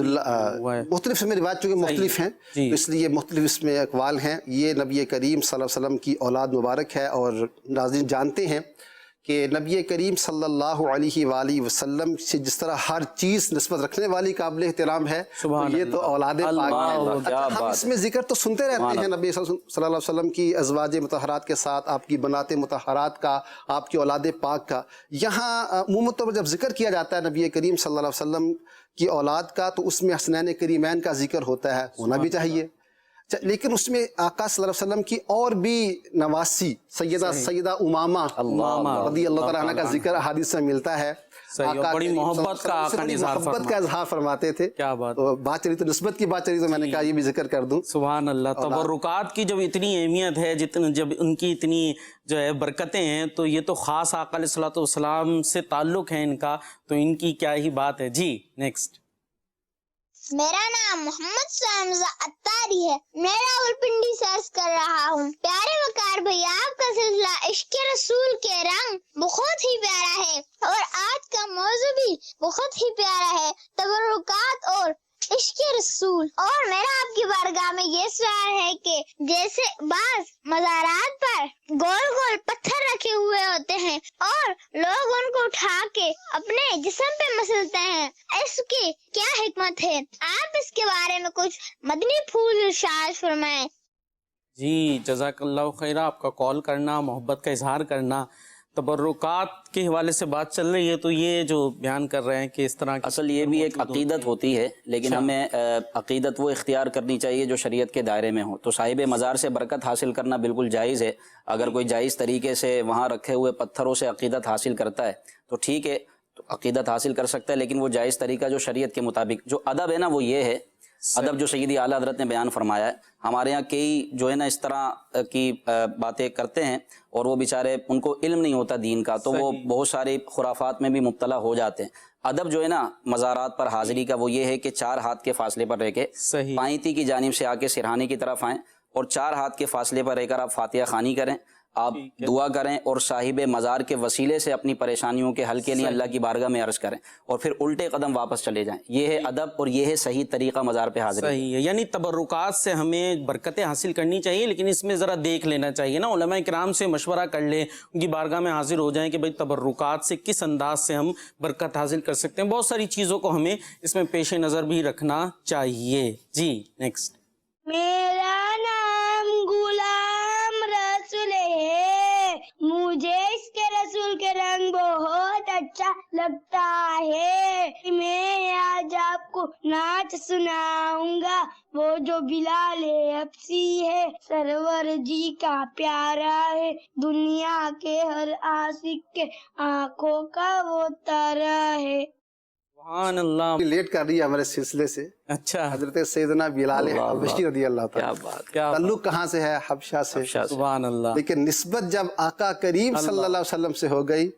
مختلف اس میں روایت چونکہ مختلف ہیں تو اس لیے مختلف اس میں اقوال ہیں. یہ نبی کریم صلی اللہ علیہ وسلم کی اولاد مبارک ہے، اور ناظرین جانتے ہیں کہ نبی کریم صلی اللہ علیہ وآلہ وسلم سے جس طرح ہر چیز نسبت رکھنے والی قابل احترام ہے، تو یہ تو اولاد پاک ہے۔ اچھا، ہم اس میں ذکر تو سنتے رہتے ہیں نبی صلی اللہ علیہ وسلم کی ازواج مطہرات کے ساتھ، آپ کی بنات مطہرات کا، آپ کی اولاد پاک کا۔ یہاں عموماً طور پر جب ذکر کیا جاتا ہے نبی کریم صلی اللہ علیہ وسلم کی اولاد کا، تو اس میں حسنین کریمین کا ذکر ہوتا ہے، ہونا بھی چاہیے، لیکن اس میں آقا صلی اللہ علیہ وسلم کی اور بھی نواسی سیدہ امامہ رضی اللہ تعالیٰ عنہ کا ذکر حدیث میں ملتا ہے۔ بڑی محبت کا آقا نے محبت کا اظہار فرماتے تھے۔ کیا بات، بات چلی تو نسبت کی بات چلی تو میں نے کہا یہ بھی ذکر کر دوں۔ سبحان اللہ، تبرکات کی جب اتنی اہمیت ہے، جب ان کی اتنی جو ہے برکتیں ہیں، تو یہ تو خاص آقا علیہ الصلوۃ والسلام سے تعلق ہے ان کا، تو ان کی کیا ہی بات ہے۔ جی نیکسٹ۔ میرا نام محمد سامزہ اتاری ہے، میں راولپنڈی سے عرض کر رہا ہوں۔ پیارے وقار بھائی، آپ کا سلسلہ عشق رسول کے رنگ بہت ہی پیارا ہے، اور آج کا موضوع بھی بہت ہی پیارا ہے، تبرکات اور عشق رسول۔ اور میرا آپ کی بارگاہ میں یہ سوال ہے کہ جیسے بعض مزارات پر گول گول پتھر رکھے ہوئے ہوتے ہیں اور لوگ ان کو اٹھا کے اپنے جسم پہ مسلتے ہیں، اس کی کیا حکمت ہے؟ آپ اس کے بارے میں کچھ مدنی پھول ارشاد فرمائیں۔ جی جزاک اللہ خیر، آپ کا کال کرنا، محبت کا اظہار کرنا۔ تبرکات کے حوالے سے بات چل رہی ہے، تو یہ جو بیان کر رہے ہیں کہ اس طرح اصل یہ بھی ایک عقیدت ہوتی ہے، لیکن ہمیں عقیدت وہ اختیار کرنی چاہیے جو شریعت کے دائرے میں ہو۔ تو صاحب مزار سے برکت حاصل کرنا بالکل جائز ہے، اگر کوئی جائز طریقے سے وہاں رکھے ہوئے پتھروں سے عقیدت حاصل کرتا ہے تو ٹھیک ہے، تو عقیدت حاصل کر سکتا ہے، لیکن وہ جائز طریقہ جو شریعت کے مطابق جو ادب ہے نا، وہ یہ ہے ادب جو سیدی اعلیٰ حضرت نے بیان فرمایا ہے۔ ہمارے یہاں کئی جو ہے نا اس طرح کی باتیں کرتے ہیں، اور وہ بیچارے ان کو علم نہیں ہوتا دین کا، تو وہ بہت ساری خرافات میں بھی مبتلا ہو جاتے ہیں۔ ادب جو ہے نا مزارات پر حاضری کا، وہ یہ ہے کہ 4 ہاتھ کے فاصلے پر رہ کے پائنتی کی جانب سے آ کے سرہانے کی طرف آئیں، اور 4 ہاتھ کے فاصلے پر رہ کر آپ فاتحہ خوانی کریں، آپ دعا کریں، اور صاحب مزار کے وسیلے سے اپنی پریشانیوں کے حل کے لیے اللہ کی بارگاہ میں عرض کریں، اور پھر الٹے قدم واپس چلے جائیں۔ یہ ہے ادب، اور یہ ہے صحیح طریقہ مزار پہ حاضری۔ صحیح ہے، یعنی تبرکات سے ہمیں برکتیں حاصل کرنی چاہیے، لیکن اس میں ذرا دیکھ لینا چاہیے نا، علماء کرام سے مشورہ کر لیں، ان کی بارگاہ میں حاضر ہو جائیں کہ بھئی تبرکات سے کس انداز سے ہم برکت حاصل کر سکتے ہیں۔ بہت ساری چیزوں کو ہمیں اس میں پیش نظر بھی رکھنا چاہیے۔ جی نیکسٹ۔ میرا نام غلام رسول ہے، مجھے اس کے رسول کے رنگ بہت اچھا لگتا ہے۔ میں آج آپ کو نعت سناؤں گا، وہ جو بلال حبشی ہے، سرور جی کا پیارا ہے، دنیا کے ہر عاشق کے آنکھوں کا وہ تارا ہے۔ سبحان اللہ، لیٹ کر رہی ہے ہمارے سلسلے سے اچھا، حضرت سیدنا بلال حبشی رضی اللہ تعالیٰ۔ کیا بات، تعلق کہاں سے ہے؟ حبشہ سے۔ سبحان اللہ، لیکن نسبت جب آقا کریم صلی اللہ علیہ وسلم سے ہو گئی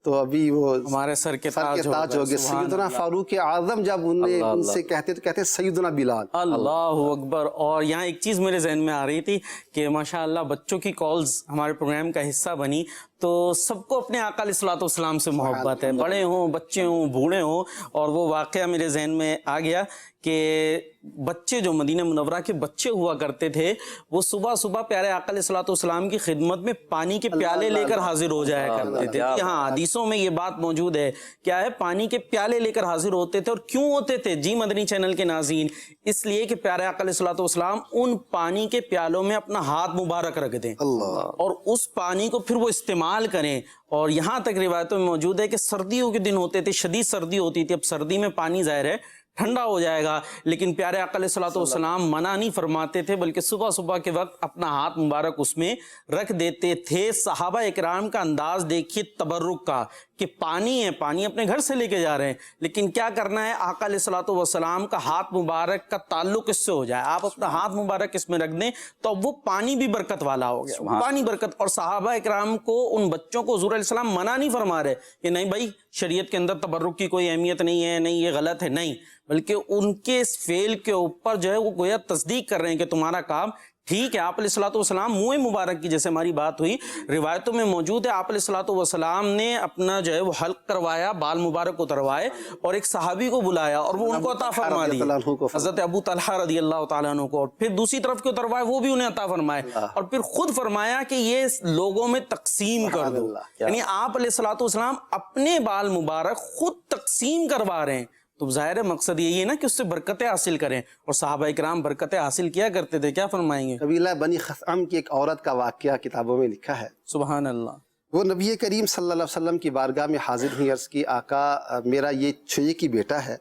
تو ابھی وہ ہمارے سر کے تاج ہو گئے۔ سیدنا فاروق اعظم جب ان سے کہتے تو کہتے سیدنا بلال۔ اللہ اکبر۔ اور یہاں ایک چیز میرے ذہن میں آ رہی تھی کہ ماشاءاللہ بچوں کی کالز ہمارے پروگرام کا حصہ بنی، تو سب کو اپنے آقا علیہ الصلوۃ والسلام سے محبت ہے، بڑے ہوں، بچے ہوں، بوڑھے ہوں۔ اور وہ واقعہ میرے ذہن میں آ گیا کہ بچے جو مدینہ منورہ کے بچے ہوا کرتے تھے، وہ صبح صبح پیارے آقا علیہ الصلوۃ والسلام کی خدمت میں پانی کے پیالے لے کر حاضر ہو جایا کرتے تھے۔ ہاں، حدیثوں میں یہ بات موجود ہے، کیا ہے، پانی کے پیالے لے کر حاضر ہوتے تھے۔ اور کیوں ہوتے تھے جی مدنی چینل کے ناظرین؟ اس لیے کہ پیارے آقا علیہ الصلوۃ والسلام ان پانی کے پیالوں میں اپنا ہاتھ مبارک رکھ دیں اور اس پانی کو پھر وہ استعمال کریں۔ اور یہاں تک روایتوں میں موجود ہے کہ سردیوں کے دن ہوتے تھے، شدید سردی ہوتی تھی، اب سردی میں پانی ظاہر ہے ٹھنڈا ہو جائے گا، لیکن پیارے آقا علیہ الصلوۃ والسلام منع نہیں فرماتے تھے، بلکہ صبح صبح کے وقت اپنا ہاتھ مبارک اس میں رکھ دیتے تھے۔ صحابہ اکرام کا انداز دیکھیے تبرک کا، کہ پانی ہے، پانی اپنے گھر سے لے کے جا رہے ہیں، لیکن کیا کرنا ہے، آقا علیہ الصلوۃ والسلام کا ہاتھ مبارک کا تعلق اس سے ہو جائے، آپ اپنا ہاتھ مبارک اس میں رکھ دیں تو وہ پانی بھی برکت والا ہو گیا، پانی برکت۔ اور صحابہ اکرام کو، ان بچوں کو حضور علیہ السلام منع نہیں فرما رہے کہ نہیں بھائی شریعت کے اندر تبرک کی کوئی اہمیت نہیں ہے، نہیں یہ غلط ہے، نہیں، بلکہ ان کے اس فعل کے اوپر جو ہے وہ گویا تصدیق کر رہے ہیں کہ تمہارا کام ٹھیک ہے آپ علیہ الصلوۃ والسلام منہ مبارک کی جیسے ہماری بات ہوئی رروایتوں میں موجود ہے آپ علیہ الصلوۃ والسلام نے اپنا جو ہے وہ حلق کروایا بال مبارک اتروائے اور ایک صحابی کو بلایا اور وہ ان کو عطا فرما دیا حضرت ابو طلحہ رضی اللہ تعالیٰ عنہ کو اور پھر دوسری طرف کے اتروائے وہ بھی انہیں عطا فرمائے اور پھر خود فرمایا کہ یہ لوگوں میں تقسیم کر دو یعنی آپ علیہ الصلوۃ والسلام اپنے بال مبارک خود تقسیم کروا رہے ہیں تو ظاہر مقصد یہی ہے نا کہ اس سے برکتیں حاصل کریں اور صحابہ کرام برکتیں حاصل کیا کرتے تھے کیا فرمائیں گے قبیلہ بنی خثعم کی ایک عورت کا واقعہ کتابوں میں لکھا ہے سبحان اللہ وہ نبی کریم صلی اللہ علیہ وسلم کی بارگاہ میں حاضر ہوئی عرض کی آقا میرا یہ چھوئے کی بیٹا ہے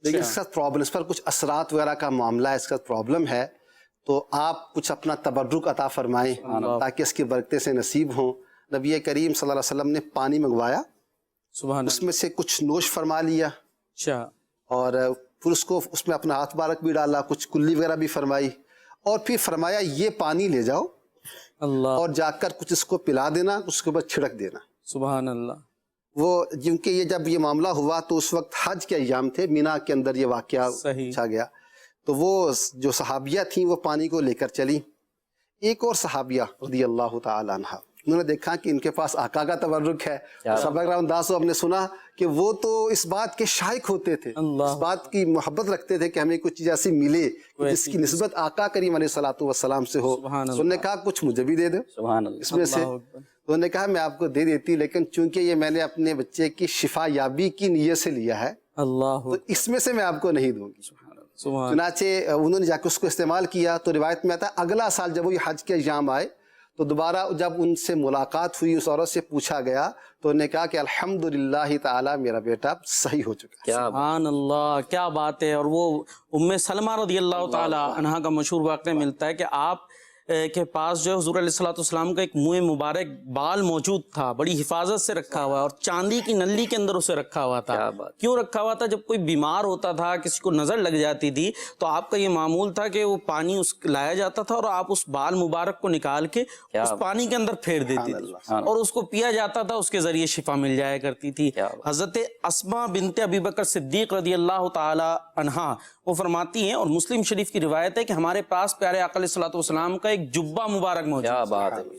لیکن اس کا پرابلم اس پر کچھ اثرات وغیرہ کا معاملہ ہے اس کا پرابلم ہے تو آپ کچھ اپنا تبرک عطا فرمائیں تاکہ اس کی برکتیں سے نصیب ہوں نبی کریم صلی اللہ علیہ وسلم نے پانی منگوایا سبحان اس میں سے کچھ نوش فرما لیا اچھا اور پھر اس کو اس میں اپنا ہاتھ مبارک بھی ڈالا کچھ کلی وغیرہ بھی فرمائی اور پھر فرمایا یہ پانی لے جاؤ اللہ اور جا کر کچھ اس کو پلا دینا اس کے اوپر چھڑک دینا سبحان اللہ وہ کیونکہ یہ جب یہ معاملہ ہوا تو اس وقت حج کے ایام تھے مینا کے اندر یہ واقعہ صحیح چھا گیا تو وہ جو صحابیہ تھیں وہ پانی کو لے کر چلی ایک اور صحابیہ رضی اللہ تعالی عنہ انہوں نے دیکھا کہ ان کے پاس آقا کا تبرک ہے صحابہ کرام داسو ہم نے سنا کہ وہ تو اس بات کے شائق ہوتے تھے اس بات کی محبت رکھتے تھے کہ ہمیں کچھ چیز ایسی ملے جس کی نسبت آقا کریم علیہ الصلوۃ والسلام سے ہو انہوں نے کہا کچھ مجھے بھی دے دو اس میں سے انہوں نے کہا میں آپ کو دے دیتی لیکن چونکہ یہ میں نے اپنے بچے کی شفا یابی کی نیت سے لیا ہے اللہ تو اس میں سے میں آپ کو نہیں دوں گی چنانچہ انہوں نے جا کے اس کو استعمال کیا تو روایت میں آتا ہے اگلا سال جب وہ حج کے ایام آئے تو دوبارہ جب ان سے ملاقات ہوئی اس عورت سے پوچھا گیا تو انہوں نے کہا کہ الحمدللہ تعالی میرا بیٹا صحیح ہو چکا ہے سبحان اللہ کیا بات ہے اور وہ ام سلمہ رضی اللہ تعالی عنہا کا مشہور واقعہ ملتا ہے کہ آپ کے پاس جو حضور علیہ الصلوۃ والسلام کا ایک منہ مبارک بال موجود تھا بڑی حفاظت سے رکھا ہوا اور چاندی کی نلی کے اندر اسے رکھا ہوا تھا کیوں رکھا ہوا تھا جب کوئی بیمار ہوتا تھا کسی کو نظر لگ جاتی تھی تو آپ کا یہ معمول تھا کہ وہ پانی لایا جاتا تھا اور آپ اس بال مبارک کو نکال کے اس پانی کے اندر پھیر دیتی تھی اور اس کو پیا جاتا تھا اس کے ذریعے شفا مل جایا کرتی تھی حضرت اسماء بنت ابی بکر صدیق رضی اللہ تعالی عنہا وہ فرماتی ہیں اور مسلم شریف کی روایت ہے کہ ہمارے پاس پیارے آقا علیہ الصلوۃ والسلام کا ایک جبہ مبارک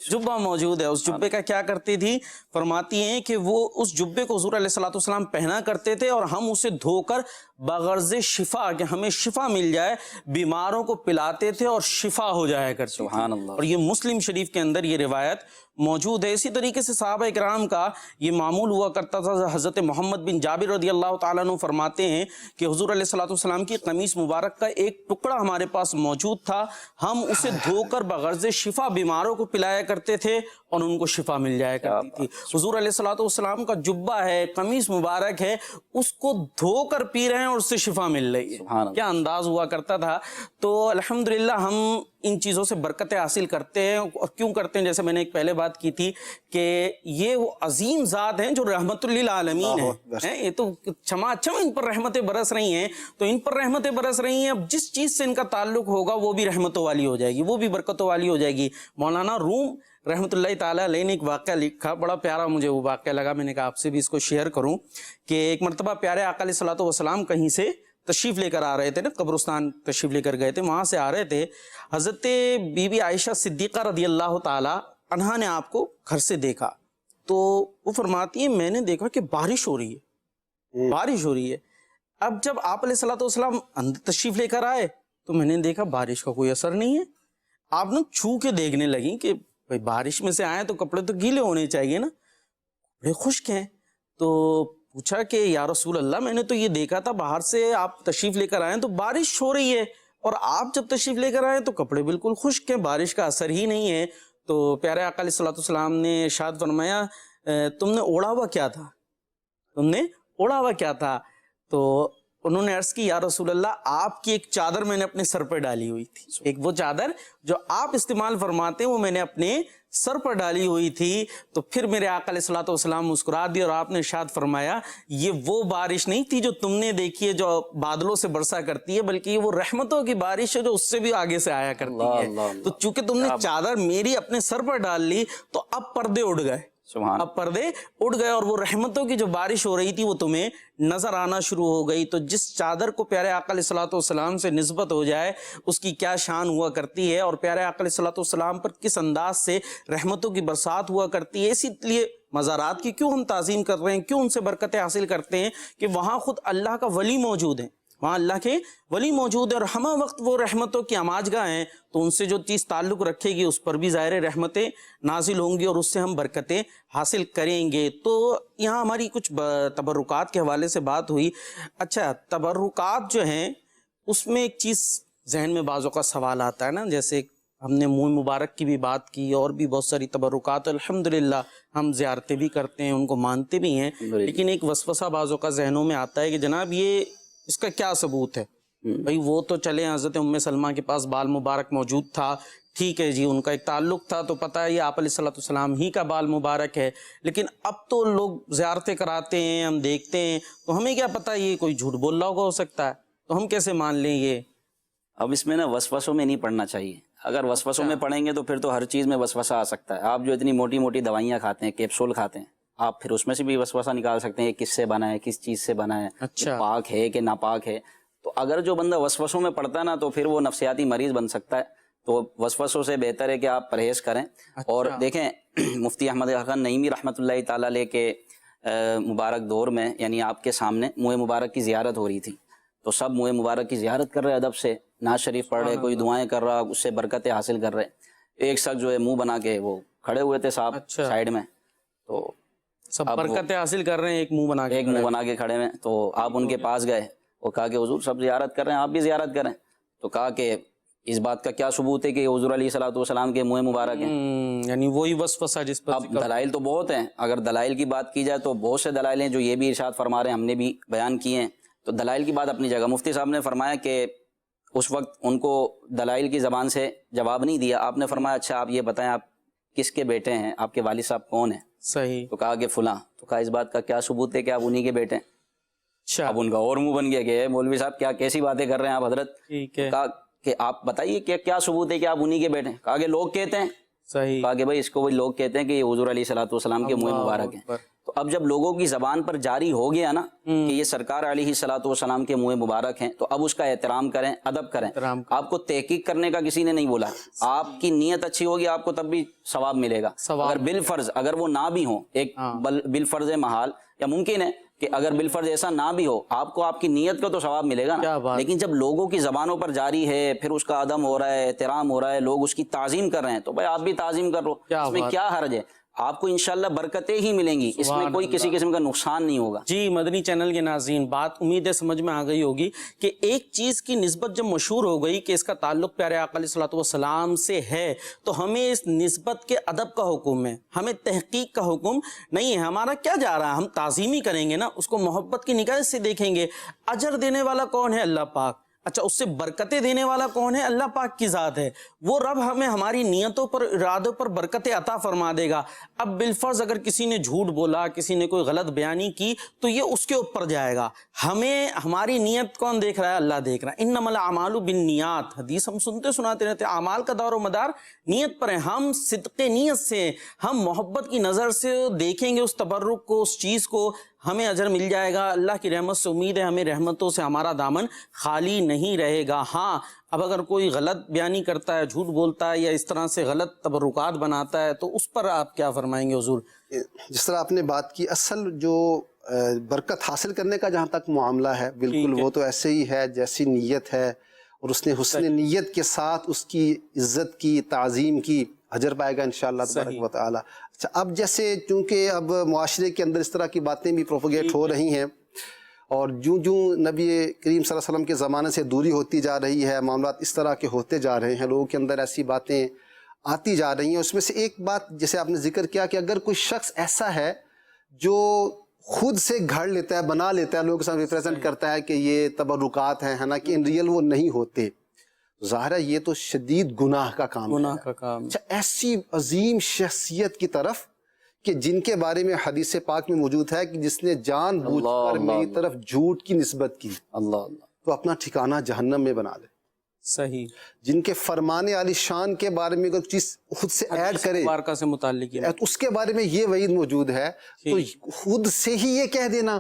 جبہ موجود ہے اس جبے کا کیا کرتی تھی فرماتی ہیں کہ وہ اس جبے کو حضور علیہ الصلوۃ والسلام پہنا کرتے تھے اور ہم اسے دھو کر بغرض شفا کہ ہمیں شفا مل جائے بیماروں کو پلاتے تھے اور شفا ہو جایا کرتی سبحان اللہ اور یہ مسلم شریف کے اندر یہ روایت موجود ہے اسی طریقے سے صحابہ اکرام کا یہ معمول ہوا کرتا تھا حضرت محمد بن جابر رضی اللہ تعالیٰ عنہ فرماتے ہیں کہ حضور علیہ الصلوۃ والسلام کی قمیص مبارک کا ایک ٹکڑا ہمارے پاس موجود تھا ہم اسے دھو کر بغرض شفا بیماروں کو پلایا کرتے تھے اور ان کو شفا مل جایا کرتی تھی حضور علیہ الصلوۃ والسلام کا جبہ ہے قمیص مبارک ہے اس کو دھو کر پی رہے ہیں اور اس سے شفا مل رہی ہے کیا انداز ہوا کرتا تھا تو الحمدللہ ہم ان چیزوں سے برکتیں حاصل کرتے ہیں اور کیوں کرتے ہیں جیسے میں نے ایک پہلے بات کی تھی کہ یہ وہ عظیم ذات ہیں جو رحمت للعالمین ہیں یہ تو چھما ان پر رحمتیں برس رہی ہیں تو ان پر رحمتیں برس رہی ہیں اب جس چیز سے ان کا تعلق ہوگا وہ بھی رحمتوں والی ہو جائے گی وہ بھی برکتوں والی ہو جائے گی مولانا روم رحمۃ اللہ تعالیٰ علیہ نے ایک واقعہ لکھا بڑا پیارا مجھے وہ واقعہ لگا میں نے کہا آپ سے بھی اس کو شیئر کروں کہ ایک مرتبہ پیارے آقا علیہ الصلوۃ والسلام کہیں سے تشریف لے کر آ رہے تھے نا قبرستان تشریف لے کر گئے تھے وہاں سے آ رہے تھے حضرت بی بی عائشہ صدیقہ رضی اللہ تعالی عنہا نے آپ کو گھر سے دیکھا تو وہ فرماتی ہے میں نے دیکھا کہ بارش ہو رہی ہے اب جب آپ علیہ الصلوۃ والسلام اندر تشریف لے کر آئے تو میں نے دیکھا بارش کا کوئی اثر نہیں ہے آپ نا چھو کے دیکھنے لگیں کہ بھائی بارش میں سے آئے تو کپڑے تو گیلے ہونے چاہیے نا کپڑے خشک ہیں تو پوچھا کہ یا رسول اللہ میں نے تو یہ دیکھا تھا باہر سے آپ تشریف لے کر آئے تو بارش ہو رہی ہے اور آپ جب تشریف لے کر آئے تو کپڑے بالکل خشک ہیں بارش کا اثر ہی نہیں ہے تو پیارے آقا علیہ الصلوۃ والسلام نے ارشاد فرمایا تم نے اوڑھا ہوا کیا تھا تو انہوں نے عرض کی یا رسول اللہ آپ کی ایک چادر میں نے اپنے سر پر ڈالی ہوئی تھی ایک وہ چادر جو آپ استعمال فرماتے ہیں وہ میں نے اپنے سر پر ڈالی ہوئی تھی تو پھر میرے آقا علیہ الصلوۃ والسلام مسکرا دی اور آپ نے ارشاد فرمایا یہ وہ بارش نہیں تھی جو تم نے دیکھی ہے جو بادلوں سے برسا کرتی ہے بلکہ یہ وہ رحمتوں کی بارش ہے جو اس سے بھی آگے سے آیا کرتی ہے تو چونکہ تم نے چادر میری اپنے سر پر ڈال لی تو اب پردے اڑ گئے سبحان اب پردے اٹھ گئے اور وہ رحمتوں کی جو بارش ہو رہی تھی وہ تمہیں نظر آنا شروع ہو گئی. تو جس چادر کو پیارے آقا علیہ الصلوۃ والسلام سے نسبت ہو جائے اس کی کیا شان ہوا کرتی ہے, اور پیارے آقا علیہ الصلوۃ والسلام پر کس انداز سے رحمتوں کی برسات ہوا کرتی ہے. اسی لیے مزارات کی کیوں ہم تعظیم کر رہے ہیں, کیوں ان سے برکتیں حاصل کرتے ہیں, کہ وہاں خود اللہ کا ولی موجود ہے, وہاں اللہ کے ولی موجود ہے, اور ہمہ وقت وہ رحمتوں کی آماج گاہ ہیں. تو ان سے جو چیز تعلق رکھے گی اس پر بھی ظاہر رحمتیں نازل ہوں گی اور اس سے ہم برکتیں حاصل کریں گے. تو یہاں ہماری کچھ تبرکات کے حوالے سے بات ہوئی. اچھا, تبرکات جو ہیں اس میں ایک چیز ذہن میں بعضوں کا سوال آتا ہے نا, جیسے ہم نے منہ مبارک کی بھی بات کی اور بھی بہت ساری تبرکات, الحمدللہ ہم زیارتیں بھی کرتے ہیں, ان کو مانتے بھی ہیں, لیکن ایک وسوسہ بعضوں کا ذہنوں میں آتا ہے کہ جناب یہ اس کا کیا ثبوت ہے. بھئی وہ تو چلے حضرت ام سلمہ کے پاس بال مبارک موجود تھا, ٹھیک ہے جی, ان کا ایک تعلق تھا تو پتہ ہے یہ آپ علیہ الصلوۃ والسلام ہی کا بال مبارک ہے, لیکن اب تو لوگ زیارتیں کراتے ہیں, ہم دیکھتے ہیں, تو ہمیں کیا پتہ یہ کوئی جھوٹ بول رہا ہوگا, ہو سکتا ہے, تو ہم کیسے مان لیں یہ. اب اس میں نا وسوسوں میں نہیں پڑنا چاہیے. اگر وسوسوں میں پڑیں گے تو پھر تو ہر چیز میں وسوسہ آ سکتا ہے. آپ جو اتنی موٹی موٹی دوائیاں کھاتے ہیں, کیپسول کھاتے ہیں, آپ پھر اس میں سے بھی وسوسہ نکال سکتے ہیں یہ کس سے بنا ہے, کس چیز سے بنا ہے, اچھا, پاک ہے کہ ناپاک ہے. تو اگر جو بندہ وسوسوں میں پڑتا ہے نا تو پھر وہ نفسیاتی مریض بن سکتا ہے. تو وسوسوں سے بہتر ہے کہ آپ پرہیز کریں. اور دیکھیں مفتی احمد خان نعیمی رحمۃ اللہ تعالیٰ علیہ کے مبارک دور میں, یعنی آپ کے سامنے منہ مبارک کی زیارت ہو رہی تھی, تو سب منہ مبارک کی زیارت کر رہے ادب سے, نعت شریف پڑھ رہے, کوئی دعائیں کر رہا, اس سے برکتیں حاصل کر رہے. ایک شخص جو ہے منہ بنا کے وہ کھڑے ہوئے تھے صاحب سائڈ میں, تو سب برکتیں حاصل کر رہے ہیں ایک منہ بنا کے کھڑے میں. تو آپ ان کے پاس گئے, وہ کہا کہ حضور سب زیارت کر رہے ہیں, آپ بھی زیارت کریں. تو کہا کہ اس بات کا کیا ثبوت ہے کہ حضور علیہ الصلوۃ والسلام کے منہ مبارک ہیں, یعنی وہی وسوسہ جس پر. اب دلائل تو بہت ہیں, اگر دلائل کی بات کی جائے تو بہت سے دلائل ہیں جو یہ بھی ارشاد فرما رہے ہیں, ہم نے بھی بیان کیے ہیں. تو دلائل کی بات اپنی جگہ. مفتی صاحب نے فرمایا کہ اس وقت ان کو دلائل کی زبان سے جواب نہیں دیا. آپ نے فرمایا اچھا آپ یہ بتائیں آپ کس کے بیٹے ہیں, آپ کے والد صاحب کون ہیں؟ صحیح. تو کہا کہ فلاں. تو کہا اس بات کا کیا ثبوت ہے کہ آپ انہی کے بیٹے ہیں؟ اچھا, اب ان کا اور منہ بن گیا کہ مولوی صاحب کیا کیسی باتیں کر رہے ہیں آپ حضرت. ٹھیک ہے, کہا کہ آپ بتائیے کہ کیا ثبوت ہے کہ آپ انہی کے بیٹے ہیں؟ کہا کہ لوگ کہتے ہیں. صحیح. کہا کہ بھائی اس کو وہی لوگ کہتے ہیں کہ یہ حضور علیہ الصلوۃ والسلام کے منہ مبارک ہیں. تو اب جب لوگوں کی زبان پر جاری ہو گیا نا کہ یہ سرکار علیہ الصلوۃ والسلام کے منہ مبارک ہیں, تو اب اس کا احترام کریں, ادب کریں. آپ کو تحقیق کرنے کا کسی نے نہیں بولا, آپ کی نیت اچھی ہوگی آپ کو تب بھی ثواب ملے گا. اگر بالفرض اگر وہ نہ بھی ہوں, ایک بالفرض محال یا ممکن ہے کہ اگر بالفرض ایسا نہ بھی ہو, آپ کو آپ کی نیت کا تو ثواب ملے گا نا. لیکن جب لوگوں کی زبانوں پر جاری ہے, پھر اس کا عدم ہو رہا ہے, احترام ہو رہا ہے, لوگ اس کی تعظیم کر رہے ہیں, تو بھائی آپ بھی تعظیم کر لو, اس میں کیا حرج ہے. آپ کو انشاءاللہ برکتیں ہی ملیں گی, اس میں کوئی کسی قسم کا نقصان نہیں ہوگا. جی مدنی چینل کے ناظرین, بات امید ہے سمجھ میں آ گئی ہوگی کہ ایک چیز کی نسبت جب مشہور ہو گئی کہ اس کا تعلق پیارے آقا علیہ الصلوۃ والسلام سے ہے, تو ہمیں اس نسبت کے ادب کا حکم ہے, ہمیں تحقیق کا حکم نہیں ہے. ہمارا کیا جا رہا ہے, ہم تعظیم ہی کریں گے نا, اس کو محبت کی نگاہ سے دیکھیں گے. اجر دینے والا کون ہے؟ اللہ پاک. اچھا, اس سے برکتیں دینے والا کون ہے؟ اللہ پاک کی ذات ہے. وہ رب ہمیں ہماری نیتوں پر, ارادوں پر برکتیں عطا فرما دے گا. اب بالفرض اگر کسی نے جھوٹ بولا, کسی نے کوئی غلط بیانی کی, تو یہ اس کے اوپر جائے گا. ہمیں ہماری نیت کون دیکھ رہا ہے؟ اللہ دیکھ رہا ہے. انما الاعمال بالنیات, حدیث ہم سنتے سناتے رہتے ہیں, اعمال کا دار و مدار نیت پر ہے. ہم صدق نیت سے, ہم محبت کی نظر سے دیکھیں گے اس تبرک کو, اس چیز کو, ہمیں اجر مل جائے گا. اللہ کی رحمت سے امید ہے ہمیں رحمتوں سے ہمارا دامن خالی نہیں رہے گا. ہاں, اب اگر کوئی غلط بیانی کرتا ہے, جھوٹ بولتا ہے, یا اس طرح سے غلط تبرکات بناتا ہے, تو اس پر آپ کیا فرمائیں گے حضور؟ جس طرح آپ نے بات کی, اصل جو برکت حاصل کرنے کا جہاں تک معاملہ ہے, بالکل وہ تو ایسے ہی ہے جیسی نیت ہے, اور اس نے حسن نیت کے ساتھ اس کی عزت کی, تعظیم کی, اجر پائے گا انشاءاللہ تبارک و تعالی. اچھا, اب جیسے چونکہ اب معاشرے کے اندر اس طرح کی باتیں بھی پروپیگیٹ ہو رہی ہیں, اور جوں نبی کریم صلی اللہ علیہ وسلم کے زمانے سے دوری ہوتی جا رہی ہے, معاملات اس طرح کے ہوتے جا رہے ہیں, لوگوں کے اندر ایسی باتیں آتی جا رہی ہیں. اس میں سے ایک بات جیسے آپ نے ذکر کیا کہ اگر کوئی شخص ایسا ہے جو خود سے گھڑ لیتا ہے, بنا لیتا ہے, لوگوں کے سامنے ریپرزینٹ کرتا ہے کہ یہ تبرکات ہیں, حالانکہ ان ریئل وہ نہیں ہوتے, ظاہر ہے یہ تو شدید گناہ کا کام ہے. اچھا, ایسی عظیم شخصیت کی طرف کہ جن کے بارے میں حدیث پاک میں موجود ہے کہ جس نے جان بوجھ کر میری طرف جھوٹ کی نسبت کی, اللہ تو اپنا ٹھکانہ جہنم میں بنا لے. صحیح. جن کے فرمان عالی شان کے بارے میں اگر چیز خود سے ایڈ کرے مبارکہ سے متعلق ہے. تو اس کے بارے میں یہ وعید موجود ہے، تو خود سے ہی یہ کہہ دینا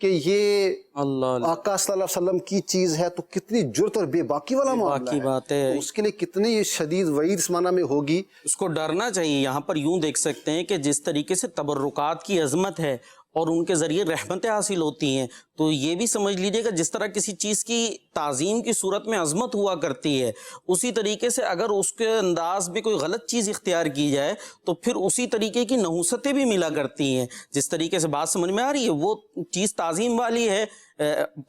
کہ یہ اللہ آقا صلی اللہ علیہ وسلم کی چیز ہے تو کتنی جرت اور بے باکی والا معاملہ باقی بات ہے. تو اس کے لیے کتنی شدید وعید اس معنی میں ہوگی. اس کو ڈرنا چاہیے. یہاں پر یوں دیکھ سکتے ہیں کہ جس طریقے سے تبرکات کی عظمت ہے اور ان کے ذریعے رحمتیں حاصل ہوتی ہیں، تو یہ بھی سمجھ لیجئے گا جس طرح کسی چیز کی تعظیم کی صورت میں عظمت ہوا کرتی ہے، اسی طریقے سے اگر اس کے انداز میں کوئی غلط چیز اختیار کی جائے تو پھر اسی طریقے کی نحوستیں بھی ملا کرتی ہیں. جس طریقے سے بات سمجھ میں آ رہی ہے، وہ چیز تعظیم والی ہے،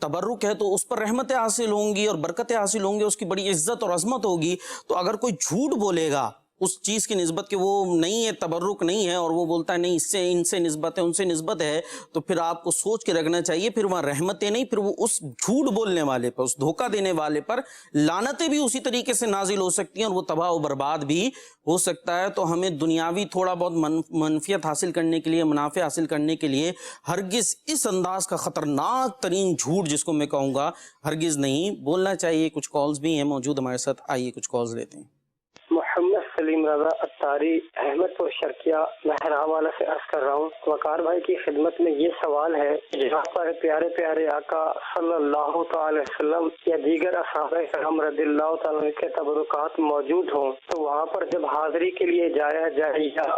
تبرک ہے، تو اس پر رحمتیں حاصل ہوں گی اور برکتیں حاصل ہوں گی، اس کی بڑی عزت اور عظمت ہوگی. تو اگر کوئی جھوٹ بولے گا اس چیز کی نسبت کہ وہ نہیں ہے، تبرک نہیں ہے، اور وہ بولتا ہے نہیں اس سے ان سے نسبت ہے ان سے نسبت ہے، تو پھر آپ کو سوچ کے رکھنا چاہیے پھر وہاں رحمتیں نہیں، پھر وہ اس جھوٹ بولنے والے پر، اس دھوکہ دینے والے پر لعنتیں بھی اسی طریقے سے نازل ہو سکتی ہیں اور وہ تباہ و برباد بھی ہو سکتا ہے. تو ہمیں دنیاوی تھوڑا بہت منفیت حاصل کرنے کے لیے، منافع حاصل کرنے کے لیے ہرگز اس انداز کا خطرناک ترین جھوٹ جس کو میں کہوں گا ہرگز نہیں بولنا چاہیے. کچھ کالز بھی ہیں موجود ہمارے ساتھ، آئیے کچھ کالز لیتے ہیں. محمد سلیم رضا اتاری احمد پور شرقیہ مہرام والا سے عرض کر رہا ہوں. وقار بھائی کی خدمت میں یہ سوال ہے، جہاں پر پیارے پیارے آقا صلی اللہ تعالی وسلم یا دیگر اصحاب کرام رضی اللہ تعالی کے تبرکات موجود ہوں تو وہاں پر جب حاضری کے لیے جایا جائے یا